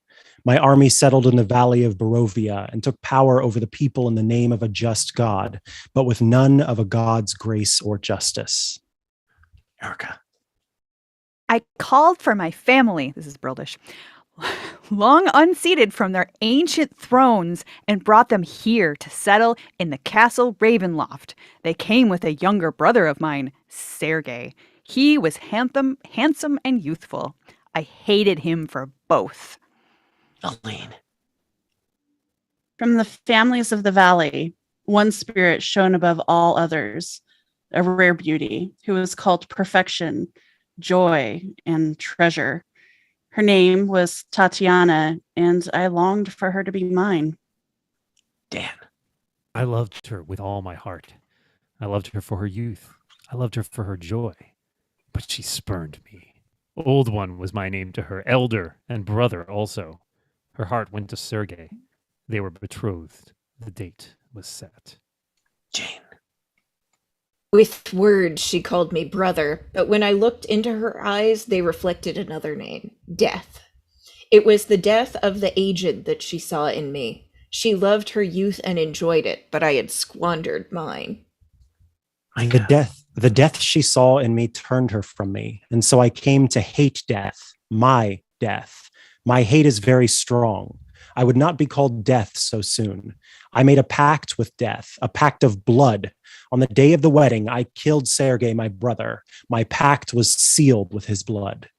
My army settled in the valley of Barovia and took power over the people in the name of a just God, but with none of a God's grace or justice. Erica. I called for my family, this is Brildish, long unseated from their ancient thrones, and brought them here to settle in the castle Ravenloft. They came with a younger brother of mine, Sergei. He was handsome and youthful. I hated him for both. Aline. From the families of the valley, one spirit shone above all others, a rare beauty, who was called Perfection, Joy, and Treasure. Her name was Tatiana, and I longed for her to be mine. Dan. I loved her with all my heart. I loved her for her youth. I loved her for her joy. But she spurned me. Old One was my name to her, elder and brother also. Her heart went to Sergei. They were betrothed. The date was set. Jane. With words, she called me brother, but when I looked into her eyes, they reflected another name, death. It was the death of the aged that she saw in me. She loved her youth and enjoyed it, but I had squandered mine. The death she saw in me turned her from me, and so I came to hate death, my death. My hate is very strong. I would not be called death so soon. I made a pact with death, a pact of blood. On the day of the wedding, I killed Sergei, my brother. My pact was sealed with his blood.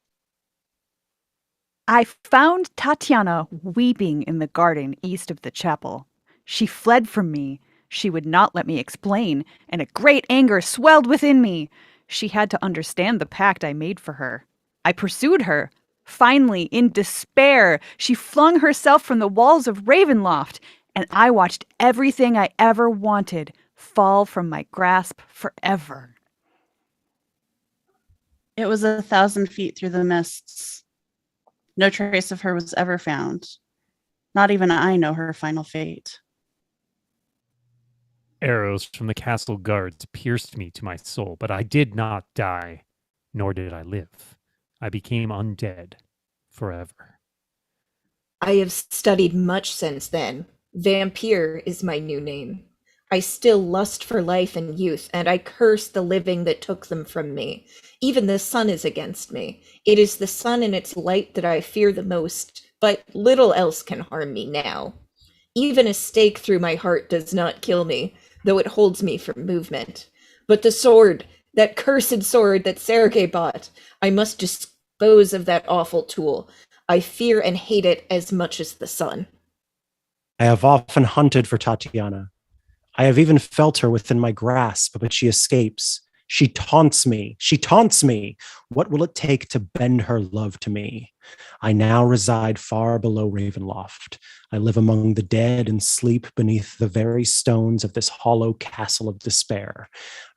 I found Tatiana weeping in the garden east of the chapel. She fled from me. She would not let me explain, and a great anger swelled within me. She had to understand the pact I made for her. I pursued her. Finally, in despair, she flung herself from the walls of Ravenloft, and I watched everything I ever wanted fall from my grasp forever. It was 1,000 feet through the mists. No trace of her was ever found. Not even I know her final fate. Arrows from the castle guards pierced me to my soul, but I did not die, nor did I live. I became undead forever. I have studied much since then. Vampire is my new name. I still lust for life and youth, and I curse the living that took them from me. Even the sun is against me. It is the sun and its light that I fear the most, but little else can harm me now. Even a stake through my heart does not kill me, though it holds me from movement. But the sword, that cursed sword that Sergei bought, I must dispose of that awful tool. I fear and hate it as much as the sun. I have often hunted for Tatiana. I have even felt her within my grasp, but she escapes. She taunts me. She taunts me. What will it take to bend her love to me? I now reside far below Ravenloft. I live among the dead and sleep beneath the very stones of this hollow castle of despair.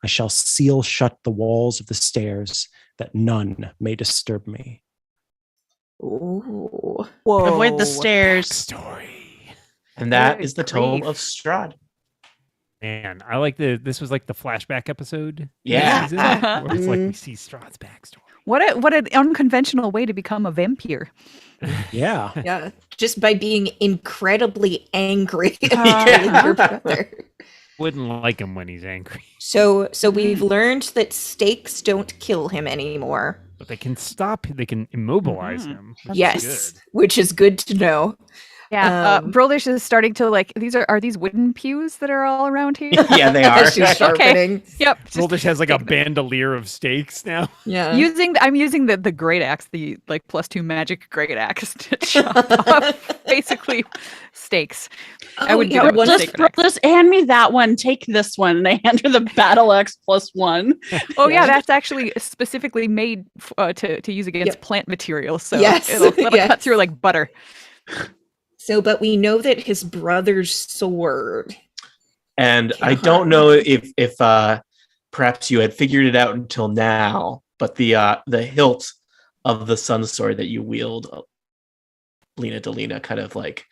I shall seal shut the walls of the stairs that none may disturb me. Ooh. Whoa. Avoid the stairs. Story. And that Good is the Tome grief. of Strahd. Man, I like this was like the flashback episode. Yeah. Season, where it's like we see Strahd's backstory. What an unconventional way to become a vampire. Yeah. Yeah, just by being incredibly angry at Yeah. your brother. Wouldn't like him when he's angry. So we've learned that stakes don't kill him anymore. But they can immobilize Mhm. him. which is Yes, good. which is good to know. Yeah, Brildish is starting to like. Are these wooden pews that are all around here? Yeah, they are. She's sharpening. Yep. just Goldish has like a take them. bandolier of stakes now. Yeah. I'm using the great axe, the like +2 magic great axe to chop off basically stakes. Oh, I would yeah, give it one a of- stake for that. Just hand me that one. Take this one. And I hand her the Battle X +1. Oh yeah, that's actually specifically made to use against Yep. plant materials. So Yes, it'll cut yes. through like butter. So, but we know that his brother's sword. And I Can don't harm. know if perhaps you had figured it out until now, but the hilt of the sun sword that you wield, Lena Delina, kind of like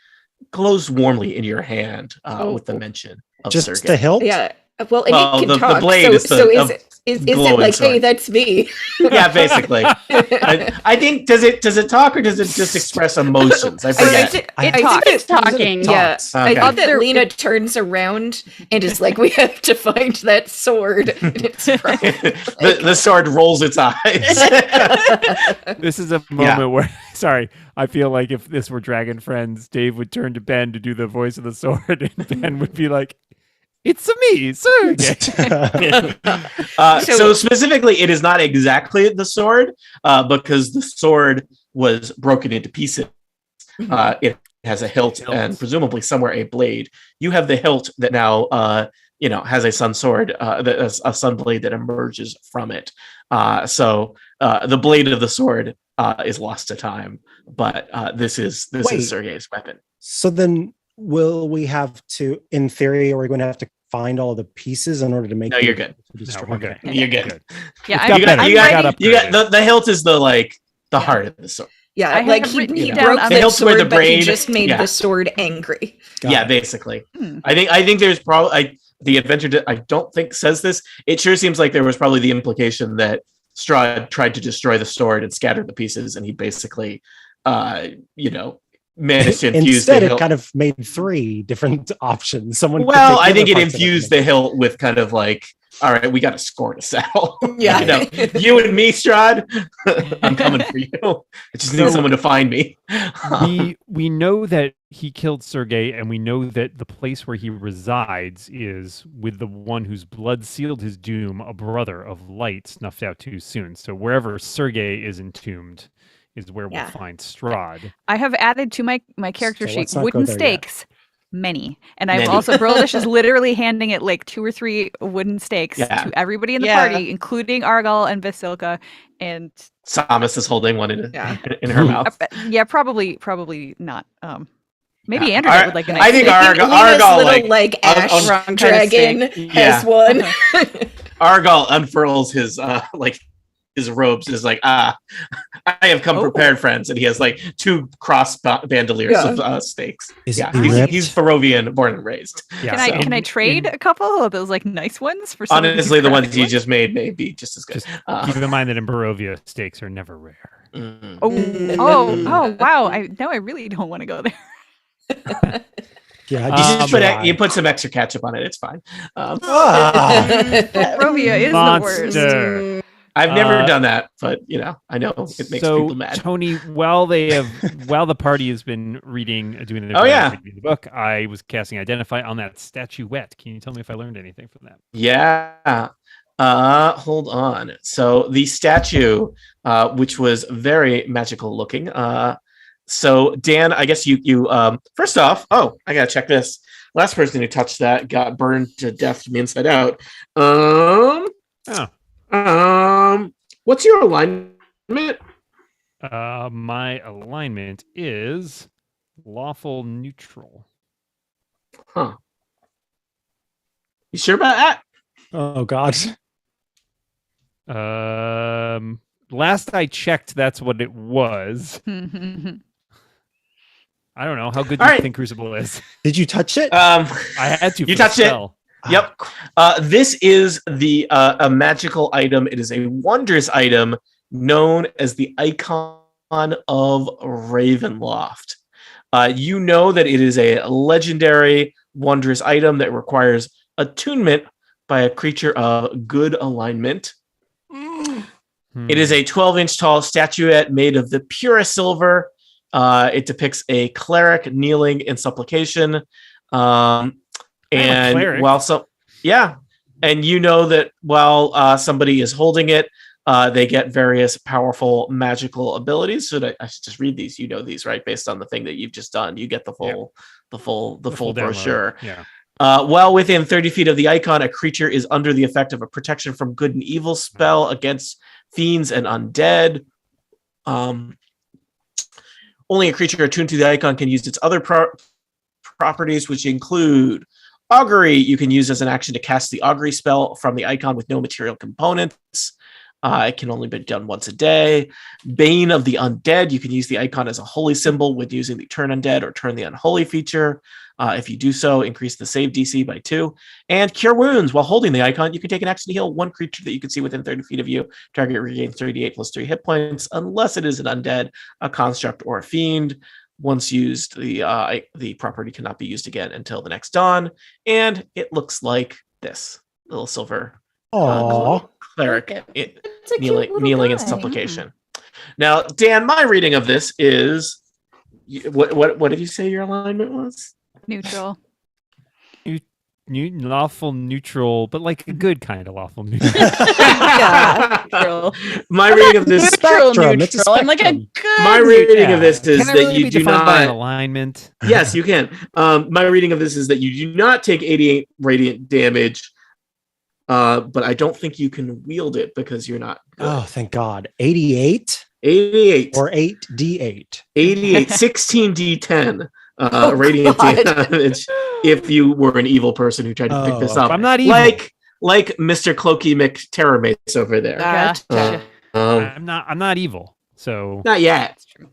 glows warmly in your hand with the mention of Just Sergei. the hilt? Yeah. Well, and Well, it can the talk. blade so is the- so of is it glowing like, hey, sword. that's me? Yeah, basically. I think does it talk or does it just express emotions? I forget. I It think talks. It's talking. Yeah, Talks. I Okay. think that Lena turns around and is like, "We have to find that sword." And it's probably the sword rolls its eyes. This is a moment where, sorry, I feel like if this were Dragon Friends, Dave would turn to Ben to do the voice of the sword, and Ben would be like, "It's me, Sergei." So specifically, it is not exactly the sword because the sword was broken into pieces. It has a hilt and presumably somewhere a blade. You have the hilt that now has a sun sword, a sun blade that emerges from it. So the blade of the sword is lost to time, but this is Sergei's weapon. So then will we have to, in theory, are we going to have to find all the pieces in order to make No, you're good. No, we're good. You're good. Yeah, It's got better. I'm You got- ready. You got the hilt is the heart of the sword. yeah, I like have he written broke down on the the hilt's where sword, the but he brain- just made yeah. the sword angry. Got Yeah, it. basically. Hmm. I think there's probably the adventure. I don't think says this. It sure seems like there was probably the implication that Strahd tried to destroy the sword and scatter the pieces, and he basically, managed to infuse Instead, the it hilt. kind of made 3 different options. Someone could Well, take I the think other it parts of infused the hilt with kind of like, all right, we got a score to settle. Yeah. You and me, Strahd, I'm coming for you. I just need So- someone to find me. we know that he killed Sergei, and we know that the place where he resides is with the one whose blood sealed his doom, a brother of light snuffed out too soon. So wherever Sergei is entombed is where Yeah. we'll find Strahd. I have added to my character So sheet let's not go wooden there yet. stakes. Many. And I've Many. also, Brolish is literally handing it like 2 or 3 wooden stakes Yeah. to everybody in the Yeah. party, including Argal and Vasilka. And Samus is holding one in Yeah. her mouth. yeah, probably not. Maybe Yeah. Andrew would like a nice I think steak. Argal, Lena's little like ash un- Wrong kind of dragon steak. has Yeah. one. Argal unfurls his his robes. Is like, I have come Oh. prepared, friends, and he has like 2 cross bandoliers Yeah. of stakes. Is Yeah, it ripped? he's Barovian, born and raised. Yeah, Can I so can I in- trade in- a couple of those like nice ones for some of these Honestly, the ones crappy you just made may be just as good. Just keep in mind that in Barovia, steaks are never rare. Mm. Oh wow! I really don't want to go there. Yeah, You put some extra ketchup on it. It's fine. Rovia is the worst. Monster. I've never Uh, done that, but I know it makes so, people mad. Tony, while the party has been doing Oh, yeah. reading the book, I was casting Identify on that statuette. Can you tell me if I learned anything from that? Yeah. Hold on. So the statue, which was very magical looking. So Dan, I guess you first off, I gotta check this. Last person who touched that got burned to death from the inside out. What's your alignment? My alignment is lawful neutral. Huh. You sure about that? Oh God. Last I checked, that's what it was. I don't know. How good do All you right. think Crucible is? Did you touch it? I had to. You for the touched it. spell. Yep. This is a magical item. It is a wondrous item known as the Icon of Ravenloft. You know that it is a legendary, wondrous item that requires attunement by a creature of good alignment. It is a 12-inch tall statuette made of the purest silver. It depicts a cleric kneeling in supplication. And cleric. and you know that while somebody is holding it, They get various powerful magical abilities. I should just read these. You know these, right? Based on the thing that you've just done, you get the full full download. brochure. Yeah. While within 30 feet of the icon, a creature is under the effect of a protection from good and evil spell against fiends and undead. Only a creature attuned to the icon can use its other properties, which include augury. You can use as an action to cast the augury spell from the icon with no material components. It can only be done once a day. Bane of the Undead. You can use the icon as a holy symbol when using the Turn Undead or Turn the Unholy feature. If you do so, increase the save DC by 2. And Cure Wounds. While holding the icon, you can take an action to heal one creature that you can see within 30 feet of you. Target regains 38 plus 3 hit points, unless it is an undead, a construct, or a fiend. Once used, the property cannot be used again until the next dawn. And it looks like this little silver cleric kneeling in supplication. Now, Dan, my reading of this is what did you say your alignment was? Neutral. Lawful neutral, but like a good kind of lawful neutral. Neutral. My reading of this Spectrum. It's a I'm like a spectrum. good. my reading of this is Can it that really you be do defined by an not. alignment. Yes, you can. My reading of this is that you do not take 88 radiant damage, but I don't think you can wield it because you're not good. Oh, thank God. 88 88 or 8d8. 88 16d10 Oh, radiant God. damage if you were an evil person who tried to pick this Oh, up. I'm not evil. Like Mr. Cloaky McTerror Mace over there. Gotcha. Um, I'm not evil. So not yet. That's true.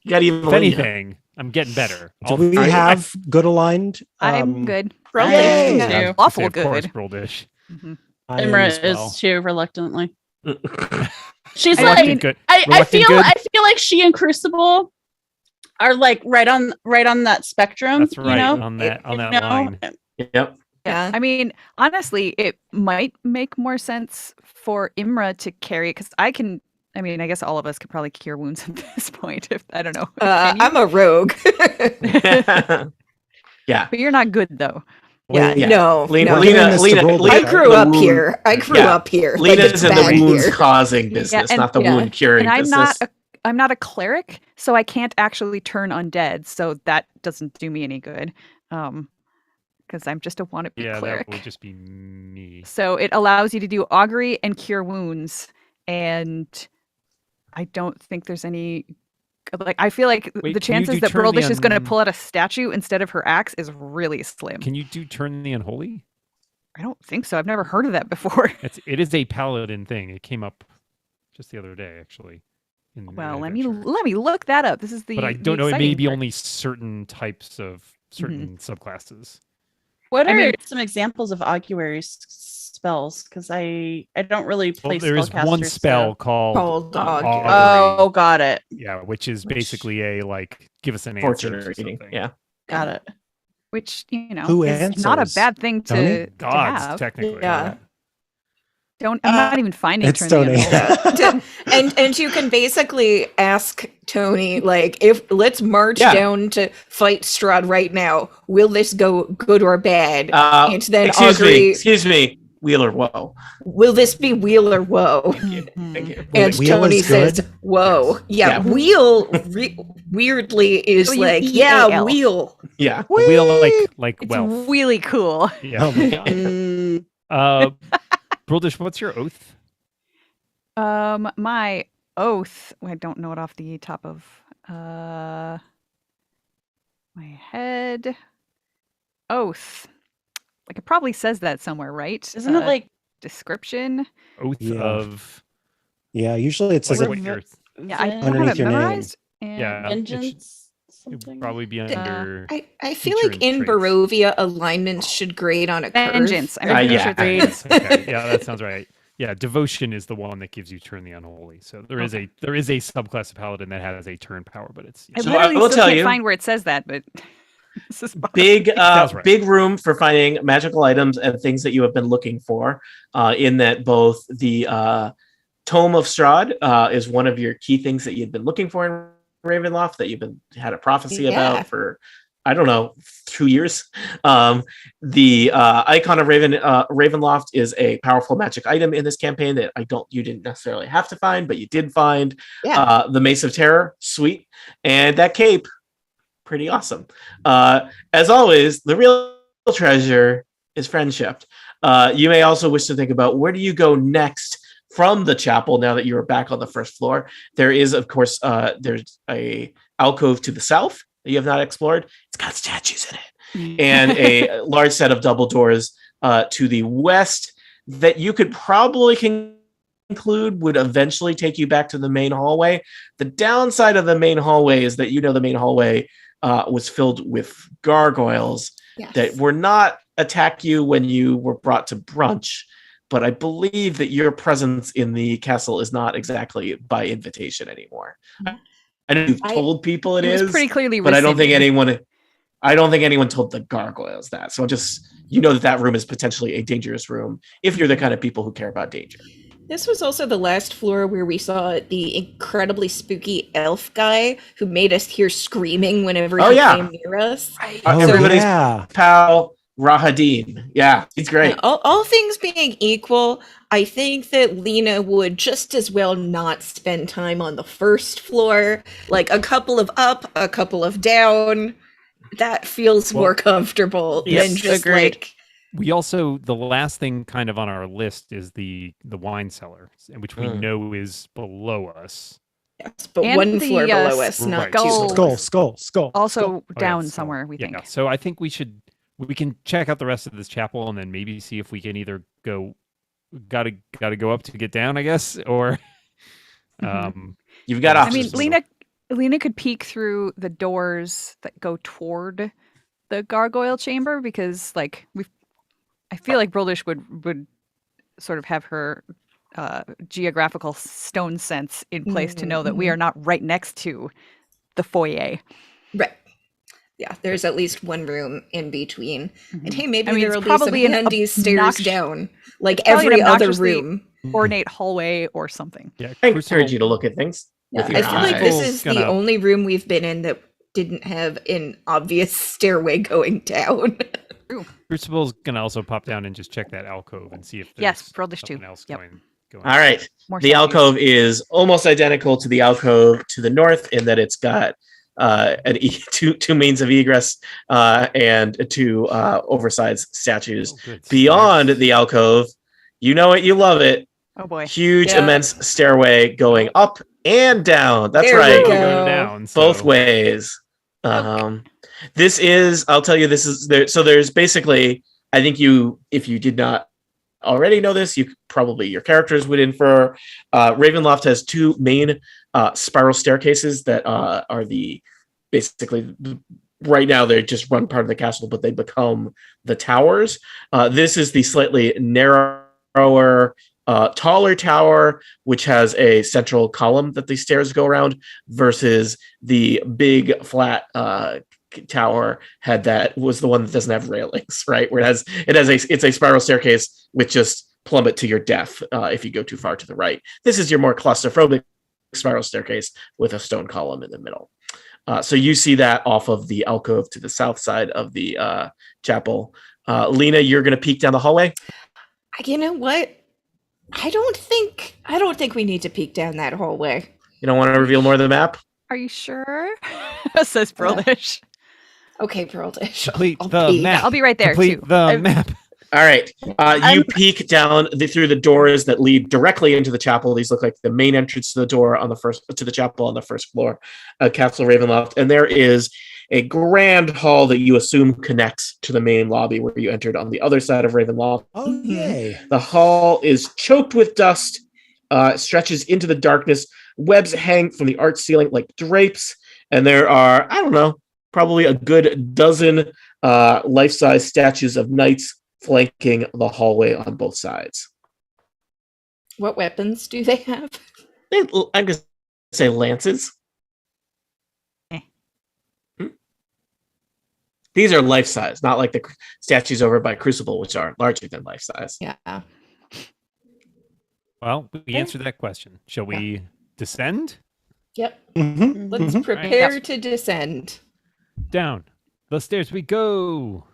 You got evil. if in ya. anything, I'm getting better. Do we have good aligned? I'm good. Broldish Yay. is too. Awful Of course, good. Broldish. Mhm. I am Imra as well. is too reluctantly. She's Reluctant like, good. I Reluctant feel good? I feel like she and Crucible are like right on that spectrum. That's right You know? on that You know? line. Yep. Yeah. I mean, honestly, it might make more sense for Imra to carry it because I guess all of us could probably cure wounds at this point. If I don't know. Can you? I'm a rogue. Yeah. But you're not good though. Yeah, Yeah. no. Lena, no. Lena- Lena- I Lena- grew the up wound- here. I grew Yeah. up here. Like, Lena's it's in the bad wounds here. causing business, and- not the yeah. wound curing And business. I'm not a cleric, so I can't actually turn undead. So that doesn't do me any good. Because I'm just a wannabe Yeah, cleric. that would just be me. So it allows you to do augury and cure wounds, and I don't think there's any. Like, I feel like Wait, the can you chances do that turn the Broldish is going to un- pull out a statue instead of her axe is really slim. Can you do turn the unholy? I don't think so. I've never heard of that before. It is a paladin thing. It came up just the other day, actually. In the Well, let adventure. me look that up. This is the. But I the don't know. It may exciting be part. only certain types of certain subclasses. What I are mean- some examples of augury spells? Because I don't really play Well, there is one spellcasters, spell so- called Called augury. augury. Oh, got it. Yeah, which is basically a like give us an answer. Fortune to reading. something. Yeah. Got it. Which Who is not a answers? bad thing Tony? to Gods, have. technically. Yeah. I'm not even finding It's turning Tony. unholy. And you can basically ask Tony, like, if let's march Yeah. down to fight Strahd right now. Will this go good or bad? And then Excuse me. Wheeler, whoa. will this be wheel or woe? Thank you. And Wheel Tony is says, good? "Whoa, yeah." Yeah. Wheel weirdly is like, yeah, WEAL. wheel. Yeah. Wheel like It's wealth. really cool. Yeah. Oh my God. Mm, Broldish, what's your oath? My oath. I don't know it off the top of my head. Oath. Like it probably says that somewhere, right? isn't it like description? Oath Yeah. of Yeah, usually it says like it what your Yeah, I don't have Underneath it your name. memorized. And Yeah. it should- vengeance? it would Something? probably be under I feel Feature like and in traits. Barovia, alignments should grade on a curve. Vengeance. I'm Uh, pretty yeah. sure Yes, okay. Yeah, that sounds right. Yeah, devotion is the one that gives you turn the unholy. So there is a subclass of paladin that has a turn power, but it's I So literally I will still tell can't you- find where it says that, but this is Big Sounds right. big room for finding magical items and things that you have been looking for. In that both the Tome of Strahd is one of your key things that you've been looking for in Ravenloft that you've had a prophecy Yeah. about for I don't know, 2 years. The icon of Ravenloft is a powerful magic item in this campaign that you didn't necessarily have to find, but you did find. Yeah. The Mace of Terror, sweet, and that cape, pretty awesome. As always, the real treasure is friendship. You may also wish to think about where do you go next from the chapel now that you're back on the first floor. There is, of course, there's a alcove to the south that you have not explored. It's got statues in it, and a large set of double doors to the west that you could probably conclude would eventually take you back to the main hallway. The downside of the main hallway is that the main hallway was filled with gargoyles that were not attack you when you were brought to brunch, but I believe that your presence in the castle is not exactly by invitation anymore. I know you've told people it is pretty clearly, but I don't think anyone told the gargoyles that. So just that room is potentially a dangerous room if you're the kind of people who care about danger. This was also the last floor where we saw the incredibly spooky elf guy who made us hear screaming whenever he came near us. Everybody's pal Rahadin. Yeah, he's great. All things being equal, I think that Lena would just as well not spend time on the first floor. Like a couple of up, a couple of down. That feels more comfortable than just like... We also, the last thing kind of on our list is the wine cellar, which we know is below us. Yes, but and one floor below us, not two. Skull. Also down somewhere, we think. So I think we can check out the rest of this chapel and then maybe see if we can either gotta go up to get down, I guess, or you've got options. I mean, Lena could peek through the doors that go toward the gargoyle chamber because, like, I feel like Broldish would sort of have her geographical stone sense in place to know that we are not right next to the foyer. Right. Yeah, there's at least one room in between. And hey, maybe there will be some handy stairs down, like every other room. Ornate hallway or something. Yeah, I encourage you to look at things. Yeah, I feel like this is the only room we've been in that didn't have an obvious stairway going down. Crucible's gonna also pop down and just check that alcove and see if there's something else going. All right. The alcove is almost identical to the alcove to the north in that it's got two means of egress and two oversized statues. Beyond the alcove, you know it, you love it. Oh boy! Huge, immense stairway going up and down. That's right. Down, both ways. This is, I'll tell you, this is there. So there's basically, I think if you did not already know this, your characters would infer. Ravenloft has two main spiral staircases that are basically right now they just run part of the castle, but they become the towers. This is the slightly narrower, taller tower, which has a central column that the stairs go around, versus the big flat tower was the one that doesn't have railings, right? Where it's a spiral staircase with just plummet to your death if you go too far to the right. This is your more claustrophobic spiral staircase with a stone column in the middle. So you see that off of the alcove to the south side of the chapel. Lena, you're going to peek down the hallway. You know what? I don't think we need to peek down that hallway. You don't want to reveal more of the map? Are you sure? Says Broldish. Okay, Broldish. Complete the map. I'll be right there. Complete the map. All right. You peek down through the doors that lead directly into the chapel. These look like the main entrance to the door to the chapel on the first floor of Castle Ravenloft. And there is a grand hall that you assume connects to the main lobby where you entered on the other side of Ravenloft. Oh, yay. The hall is choked with dust, stretches into the darkness. Webs hang from the arch ceiling like drapes. And there are, I don't know, probably a good dozen life-size statues of knights flanking the hallway on both sides. What weapons do they have? I'm going to say lances. These are life-size, not like the statues over by Crucible, which are larger than life-size. Yeah. Well, we answered that question. Shall we descend? Yep. Mm-hmm. Let's prepare to descend. Down. The stairs we go.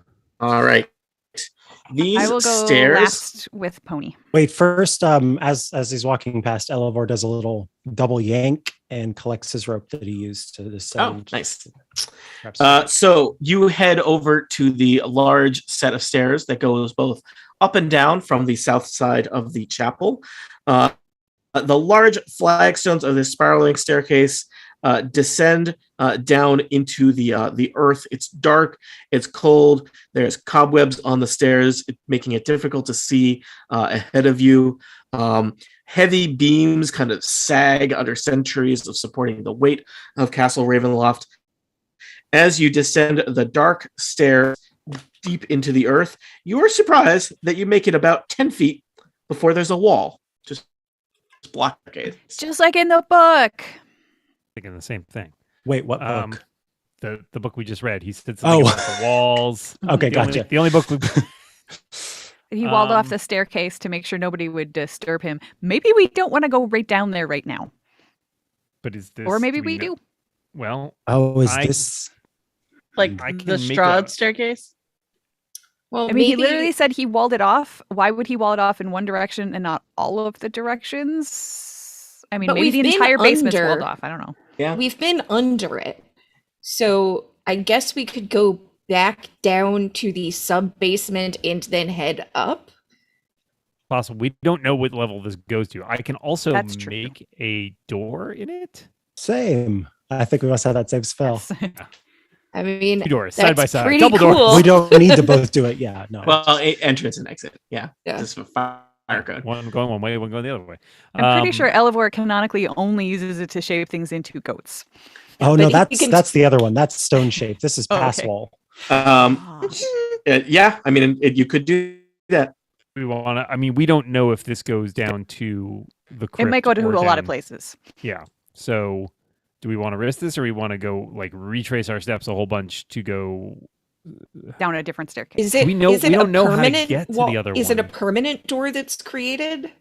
All right. These I will go stairs. last with Pony. Wait, first, as he's walking past, Elevor does a little double yank and collects his rope that he used to Oh, descend. nice. Perhaps- So you head over to the large set of stairs that goes both up and down from the south side of the chapel. The large flagstones of this spiraling staircase descend down into the earth. It's dark, it's cold, there's cobwebs on the stairs, making it difficult to see ahead of you. Heavy beams kind of sag under centuries of supporting the weight of Castle Ravenloft. As you descend the dark stairs deep into the earth, you are surprised that you make it about 10 feet before there's a wall. Just block it. Just like in the book. Thinking the same thing. Wait, what book? The book we just read. He said something about the walls. Okay, The only- gotcha. the only book we He walled off the staircase to make sure nobody would disturb him. Maybe we don't want to go right down there right now. But is this Or maybe do we know- do. Well, Oh, is I- this? Like I can the make Strahd a- staircase. Well, I mean, he maybe- literally said he walled it off. Why would he wall it off in one direction and not all of the directions? I mean, But maybe the we've been entire basement's under- walled off. I don't know. Yeah. We've been under it. So I guess we could go back down to the sub basement and then head up. possible. We don't know what level this goes to. I can also That's true. make a door in it. Same. I think we must have that same spell. I mean, Two doors, that's side by side, pretty double door. cool. We don't need to both do it. Yeah, no. Well, entrance and exit. Yeah. Yeah. Just for fire code. One going one way, one going the other way. I'm pretty sure Elevor canonically only uses it to shape things into goats. Oh but no, he can- that's the other one. That's stone shape. This is Oh, pass okay. wall. Yeah. I mean, you could do that. we want to. I mean, we don't know if this goes down to the crypt. It might go to or a lot of down- places. Yeah. So, do we want to risk this, or we want to go like retrace our steps a whole bunch to go? Down a different staircase. Is it? We know- is it we a don't know how to permanent get to wall? the other Is it a one. permanent door that's created?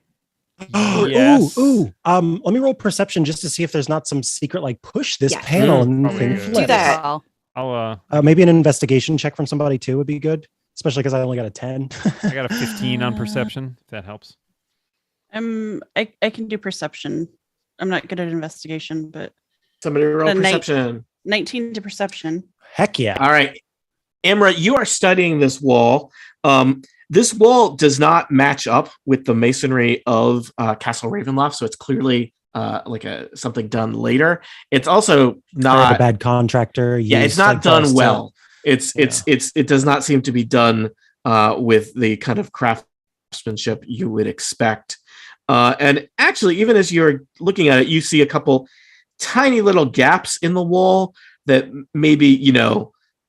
Yes. Ooh. Let me roll perception just to see if there's not some secret like push this Yes. panel and Probably thing good. flips. Do that. Well, I'll. Maybe an investigation check from somebody too would be good, especially because I only got a 10. I got a 15 on perception. If that helps. I can do perception. I'm not good at investigation, but Somebody roll The night- perception. 19 to perception. Heck yeah. All right. Amra, you are studying this wall. This wall does not match up with the masonry of Castle Ravenloft, so it's clearly like something done later. It's also I have not. a bad contractor. Yeah, it's used, not like, done Boston. well. It does not seem to be done with the kind of craftsmanship you would expect. And actually, even as you're looking at it, you see a couple tiny little gaps in the wall that maybe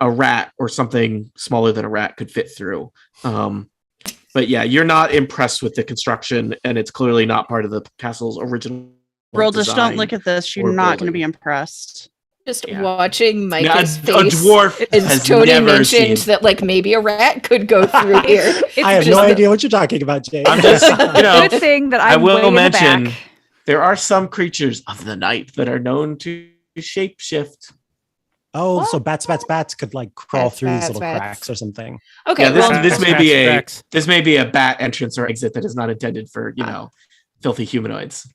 a rat or something smaller than a rat could fit through. But yeah, you're not impressed with the construction, and it's clearly not part of the castle's original. Bro, just design. don't look at this. You're or not going to building. be impressed. Just Yeah. watching Now, Micah's a face. dwarf As has Tony never mentioned seen. that, like, maybe a rat could go through here. it's I have just no a idea what you're talking about, Jay. I'm just, good thing that I I'm will way in the mention back. there are some creatures of the night that are known to shapeshift. Oh, so bats could like crawl Bats, through these bats, little bats. cracks or something. Okay, Yeah, well, this may be a Tracks. this may be a bat entrance or exit that is not intended for filthy humanoids.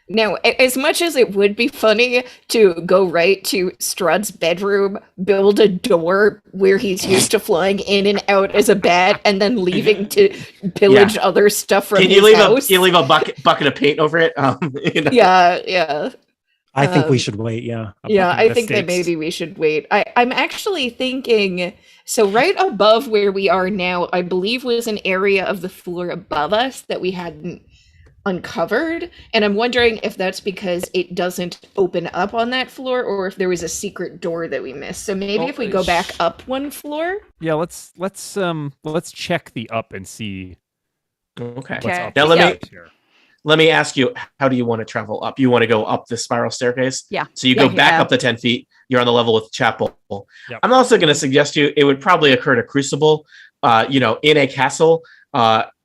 now, as much as it would be funny to go right to Strahd's bedroom, build a door where he's used to flying in and out as a bat, and then leaving to pillage other stuff from Can his you leave house. a bucket of paint over it? Yeah. I think we Um, should wait. Yeah. Yeah, bucket I of think that stakes. maybe we should wait. I'm actually thinking, so right above where we are now, I believe was an area of the floor above us that we hadn't uncovered. And I'm wondering if that's because it doesn't open up on that floor or if there was a secret door that we missed. So maybe Well, if we go back up one floor. Yeah, let's check the up and see Okay. what's Okay. up. Now here. let me ask you, how do you want to travel up? You want to go up the spiral staircase? Yeah. So you go back Yeah. up the 10 feet. You're on the level with the chapel. Yep. I'm also going to suggest you it would probably occur to Crucible. In a castle,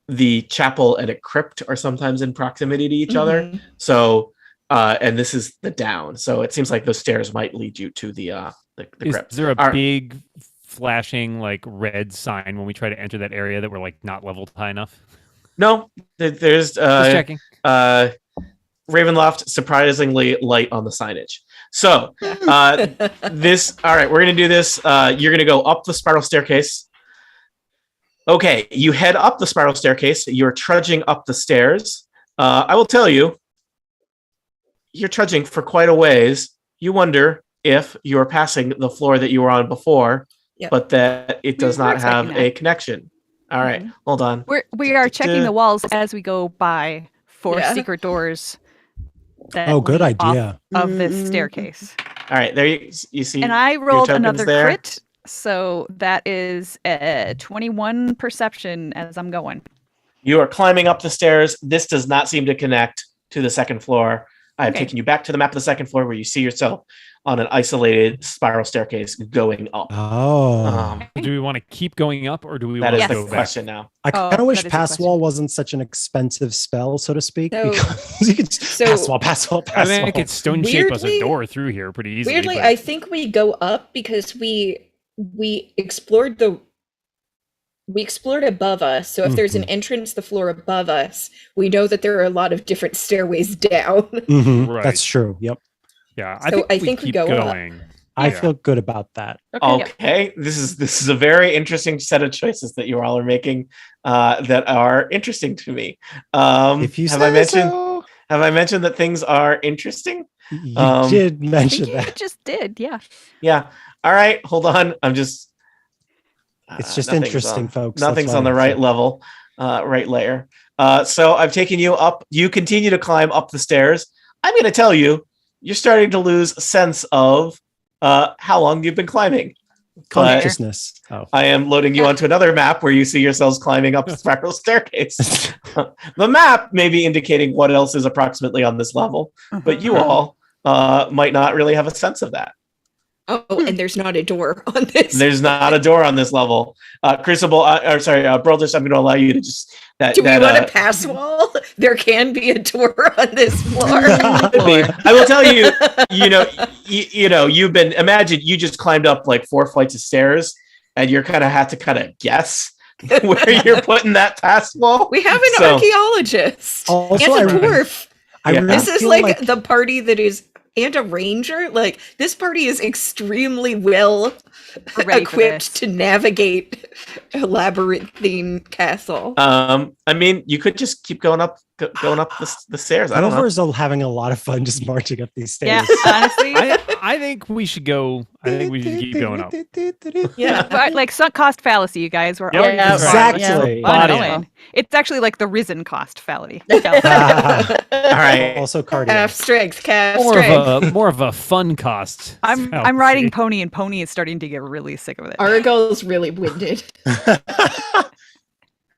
the chapel and a crypt are sometimes in proximity to each other. Mhm. So, and this is the down. So it seems like those stairs might lead you to the the Is crypt. there a All right. big flashing like red sign when we try to enter that area that we're like not leveled high enough? No, there's Just checking. Ravenloft surprisingly light on the signage. So this, all right, we're gonna do this. You're gonna go up the spiral staircase. Okay, you head up the spiral staircase. You're trudging up the stairs. I will tell you, you're trudging for quite a ways. You wonder if you're passing the floor that you were on before, but that it does We were not have expecting a connection. All right, hold on. We are checking the walls as we go by for secret doors. That good lead off idea. of this staircase. All right, there you see. And I your rolled tokens another there. crit, so that is 21 perception as I'm going. You are climbing up the stairs. This does not seem to connect to the second floor. I have taken you back to the map of the second floor where you see yourself on an isolated spiral staircase going up. Oh. Do we want to keep going up or do we That want is to the go back? question now. I kind of wish that is a Pass question. Wall wasn't such an expensive spell, so to speak, So- because you could so- pass wall, I pass mean, I wall. could stone shape us a Weirdly- door through here pretty easily. Weirdly, but- I think we go up because we explored above us. So if there's an entrance the floor above us, we know that there are a lot of different stairways down. Mhm, Right. That's true. Yep. Yeah, So I we think we keep go up. going. I Yeah. feel good about that. Okay, this is a very interesting set of choices that you all are making that are interesting to me. If you have I say mentioned so. have I mentioned that things are interesting? You I did I think mention you that. just did, yeah. Yeah. All right, hold on. I'm just. It's just nothing's interesting, on- folks. That's Nothing's all on the I'm right saying. level, right layer. So I've taken you up. You continue to climb up the stairs. I'm going to tell you, you're starting to lose sense of how long you've been climbing. But Consciousness. Oh. I am loading you onto another map where you see yourselves climbing up a spiral staircase. The map may be indicating what else is approximately on this level, but you all might not really have a sense of that. Oh, and there's not a door on this. There's not a door on this level. Crucible, Brothers, I'm going to allow you to just... Do we want a pass wall? There can be a door on this floor. I will tell you, you've been, imagine you just climbed up like 4 flights of stairs and you're kind of had to kind of guess where you're putting that pass wall. We have an archaeologist Also, and a dwarf. I really This is feel like the party that is, and a ranger. Like, this party is extremely well We're ready for this. equipped to navigate a labyrinthine castle. I mean, you could just keep going up the stairs. I don't know. Oliver's having a lot of fun just marching up these Yeah, stairs. honestly. I think we should go. I think we should keep going up. Yeah. But, like sunk cost fallacy, you guys. We're Yep, already that's right. Exactly. Body. It's actually like the risen cost fallacy. All right. Also cardio. Half strength, calf More strength. of a fun cost. I'm riding pony, and pony is starting to get really sick of it. Argyle's really winded.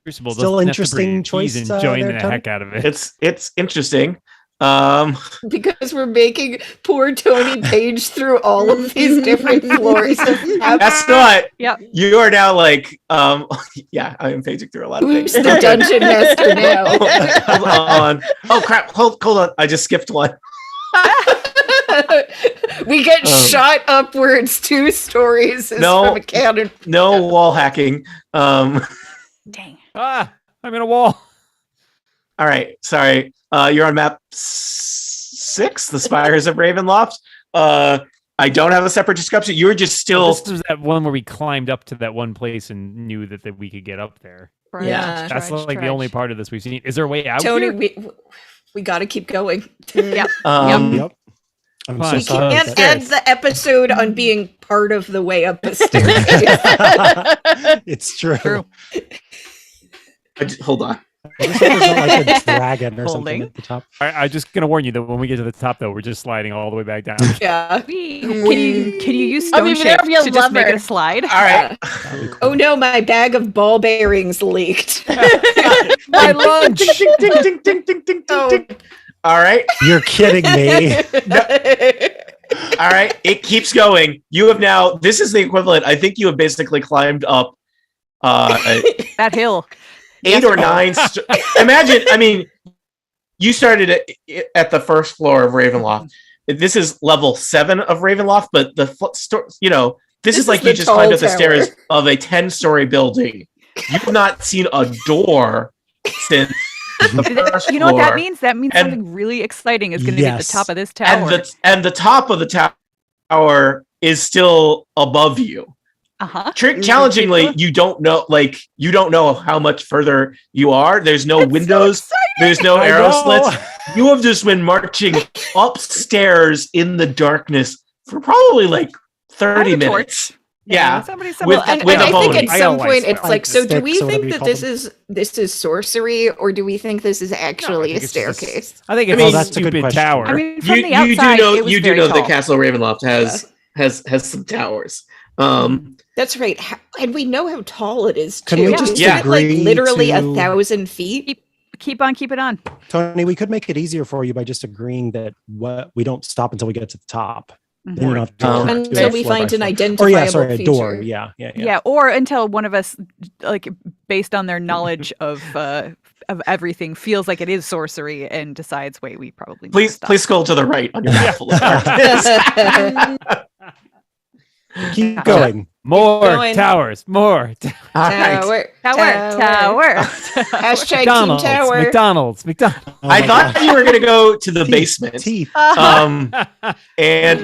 Crucible Still doesn't have to interesting breathe. choice, He's enjoying there, the Tony? heck out of it. It's interesting. Because we're making poor Tony page through all of these different floors. That's not. Yep. You are now like, yeah, I am paging through a lot of Who's things. the dungeon master now? Hold on. Oh crap! Hold on. I just skipped one. We get shot upwards 2 stories No. from a cannon. No wall hacking. Dang. I'm in a wall. All right. Sorry. You're on map 6, the Spires of Ravenloft. I don't have a separate description. You're just still. This was that one where we climbed up to that one place and knew that we could get up there. Yeah. That's like the only part of this we've seen. Is there a way out Tony, here? we got to keep going. Yep. Yep. I'm Fine. so We sorry. can't that- end the episode on being part of the way up the stairs. It's true. True. Hold on. I wish there was like a dragon or Holding. something at the top. All right, I'm just gonna warn you that when we get to the top, though, we're just sliding all the way back down. Yeah. Can you use I stone mean, shape there be a to just make lever. it a slide? All right. Oh no, my bag of ball bearings leaked. My lunch. Ding, ding, ding, ding, ding, ding, Oh. ding. All right. You're kidding me. All right. It keeps going. You have now. This is the equivalent. I think you have basically climbed up. That hill. 8 or 9. Imagine, I mean, you started at the first floor of Ravenloft. this is level 7 of Ravenloft, but the this is like the you just climbed tall up the tower. stairs of a 10-story building. You've not seen a door since the first You know what that floor. means? That means And- something really exciting is going to be at the Yes. top of this tower. And the top of the tower is still above you. Challengingly, you don't know how much further you are. There's no windows. There's no I arrow know. slits. You have just been marching upstairs in the darkness for probably like 30 minutes. Yeah. Somebody With- And with I a think bonus. at I got some a point light it's switch. like, so do Sticks we or whatever think you that call this is sorcery, or do we think this is actually a think it's just a staircase? I think I it's mean, a that's a good stupid question. tower. I mean, from You, the you outside, do know it was you do very know tall. that Castle Ravenloft has some towers. That's right. And we know how tall it is too. Can we just Isn't it like agree literally to- 1,000 feet? Keep on, keep it on. Tony, we could make it easier for you by just agreeing that we don't stop until we get to the top. Mhm. Then you don't have to Um, do Until it we floor by find an floor. identifiable a door. feature. Yeah. Yeah, or until one of us, like based on their knowledge of everything, feels like it is sorcery and decides, wait, we probably need to Please stop. scroll to the right on your map full of darkness. Keep going. More going. towers. More. All right. Tower. Hashtag Team McDonald's. Tower. McDonald's. Oh I my thought God. you were going to go to the Teeth, basement. Teeth. And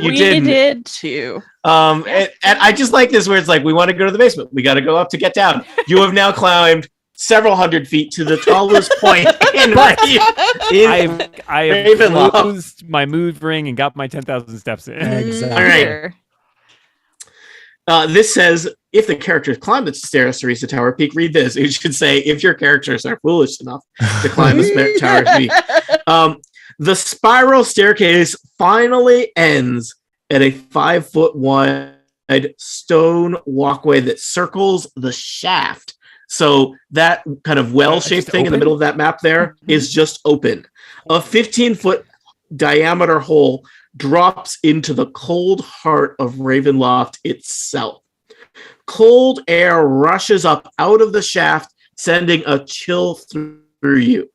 you we didn't. did too. And I just like this where it's like, we want to go to the basement. We got to go up to get down. You have now climbed several hundred feet to the tallest point in I have Ravenloft. closed my move ring and got my 10,000 steps in. Exactly. All right. Here. This says, if the characters climb the stairs to reach the tower peak, read this. It should say, if your characters are foolish enough to climb the tower peak. The spiral staircase finally ends at a 5-foot wide stone walkway that circles the shaft. So that kind of well-shaped Just thing in the open? middle of that map there is just open. A 15-foot diameter hole drops into the cold heart of Ravenloft itself. Cold air rushes up out of the shaft, sending a chill through you.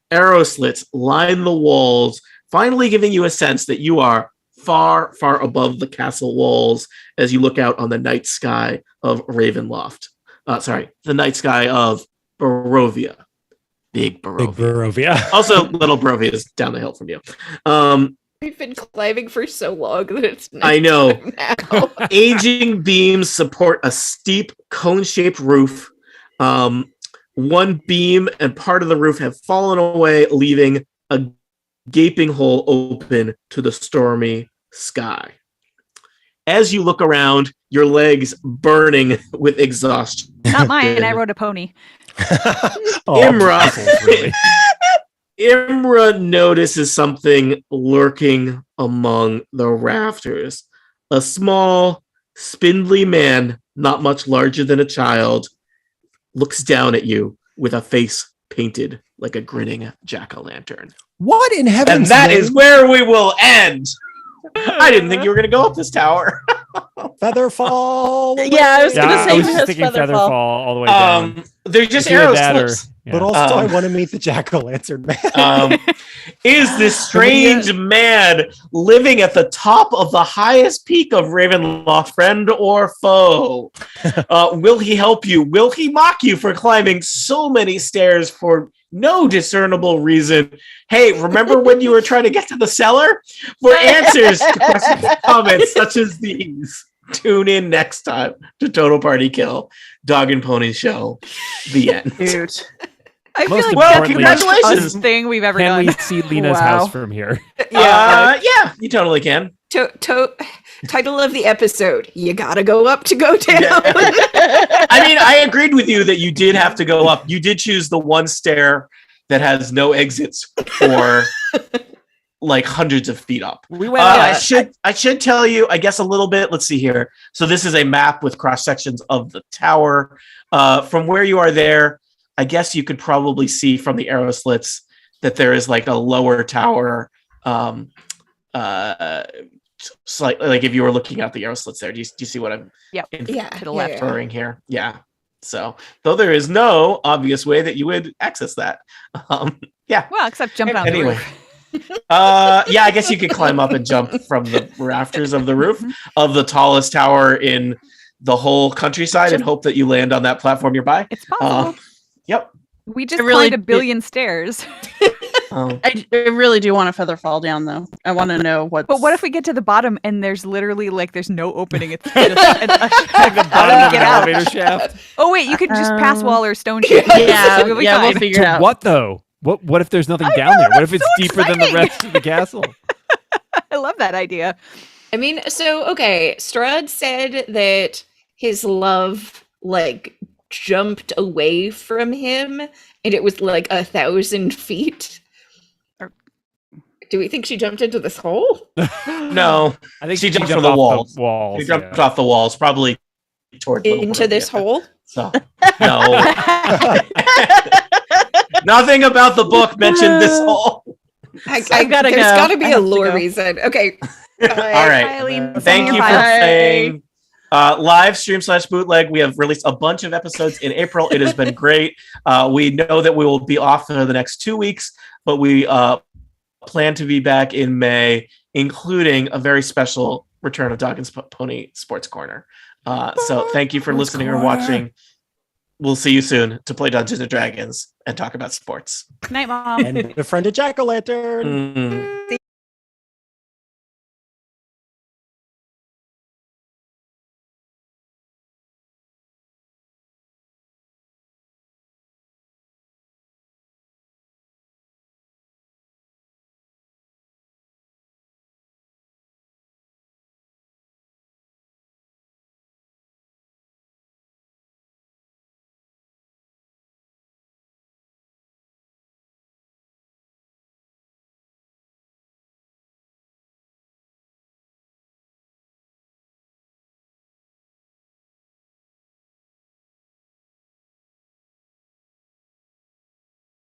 Arrow slits line the walls, finally giving you a sense that you are far, far above the castle walls as you look out on the night sky of Ravenloft. The night sky of Barovia. Big Big Barovia. Barovia. Also, little Barovia is down the hill from you. We've been climbing for so long that it's I know. now. Aging beams support a steep cone-shaped roof. One beam and part of the roof have fallen away, leaving a gaping hole open to the stormy sky. As you look around, your legs burning with exhaustion. Not mine. I rode a pony. Oh, Imra, really. Imra notices something lurking among the rafters. A small, spindly man, not much larger than a child, looks down at you with a face painted like a grinning jack-o'-lantern. what in heaven's And that name? is where we will end. I didn't think you were going to go up this tower. Featherfall. Yeah, I was Yeah, gonna I say was has just thinking Featherfall. Featherfall all the way down. They're just It's either arrow that or- slips. yeah. But also, I Um, want to meet the jack-o'-lantern man. Is this strange man living at the top of the highest peak of Ravenloft, friend or foe? Will he help you? Will he mock you for climbing so many stairs for no discernible reason? Hey, remember when you were trying to get to the cellar? For answers to questions and comments such as these, tune in next time to Total Party Kill, Dog and Pony Show, the end. Dude. I feel Most like Well, that's the most congratulations. us thing we've ever Can done. we see Lena's Wow. house from here? Yeah. Yeah, you totally can. Title of the episode: You gotta go up to go down. I mean, I agreed with you that you did have to go up. You did choose the one stair that has no exits for like hundreds of feet up. We went I should tell you, I guess, a little bit. Let's see here. So this is a map with cross sections of the tower. From where you are there, I guess you could probably see from the arrow slits that there is like a lower tower. Slightly, like if you were looking at the arrow slits there, do you see what I'm Yeah, To the left. inferring here? Yeah. So though there is no obvious way that you would access that. Yeah. Well, except jump out Anyway. the roof. Yeah, I guess you could climb up and jump from the rafters of the roof of the tallest tower in the whole countryside and hope that you land on that platform nearby. It's possible. Yep. We just I really climbed a billion stairs. I really do want a feather fall down though. I want to know what. But what if we get to the bottom and there's literally there's no opening? It's just Like the bottom of get an out. elevator shaft. Oh wait, you could just pass wall or stone shaft. Yeah, We'll be yeah, we'll fine. figure it To out. what though? What if there's nothing down there? What if it's deeper than the rest of the castle? I love that idea. I mean, so okay, Strahd said that his love jumped away from him and it was 1,000 feet. Do we think she jumped into this hole? No, I think she jumped from off the walls. walls. She jumped off the walls, probably toward Into this hole? So no, nothing about the book mentioned this hole. There's gotta go. gotta be I a have to lore go. reason. Okay. All right. Eileen, Thank you for Bye. playing. Live stream / bootleg. We have released a bunch of episodes in April. It has been great. We know that we will be off for the next 2 weeks, but we plan to be back in May, including a very special return of Dog and Pony Sports Corner. So thank you for listening or watching. We'll see you soon to play Dungeons and Dragons and talk about sports. Night, Mom. And befriend a jack-o'-lantern. Mm.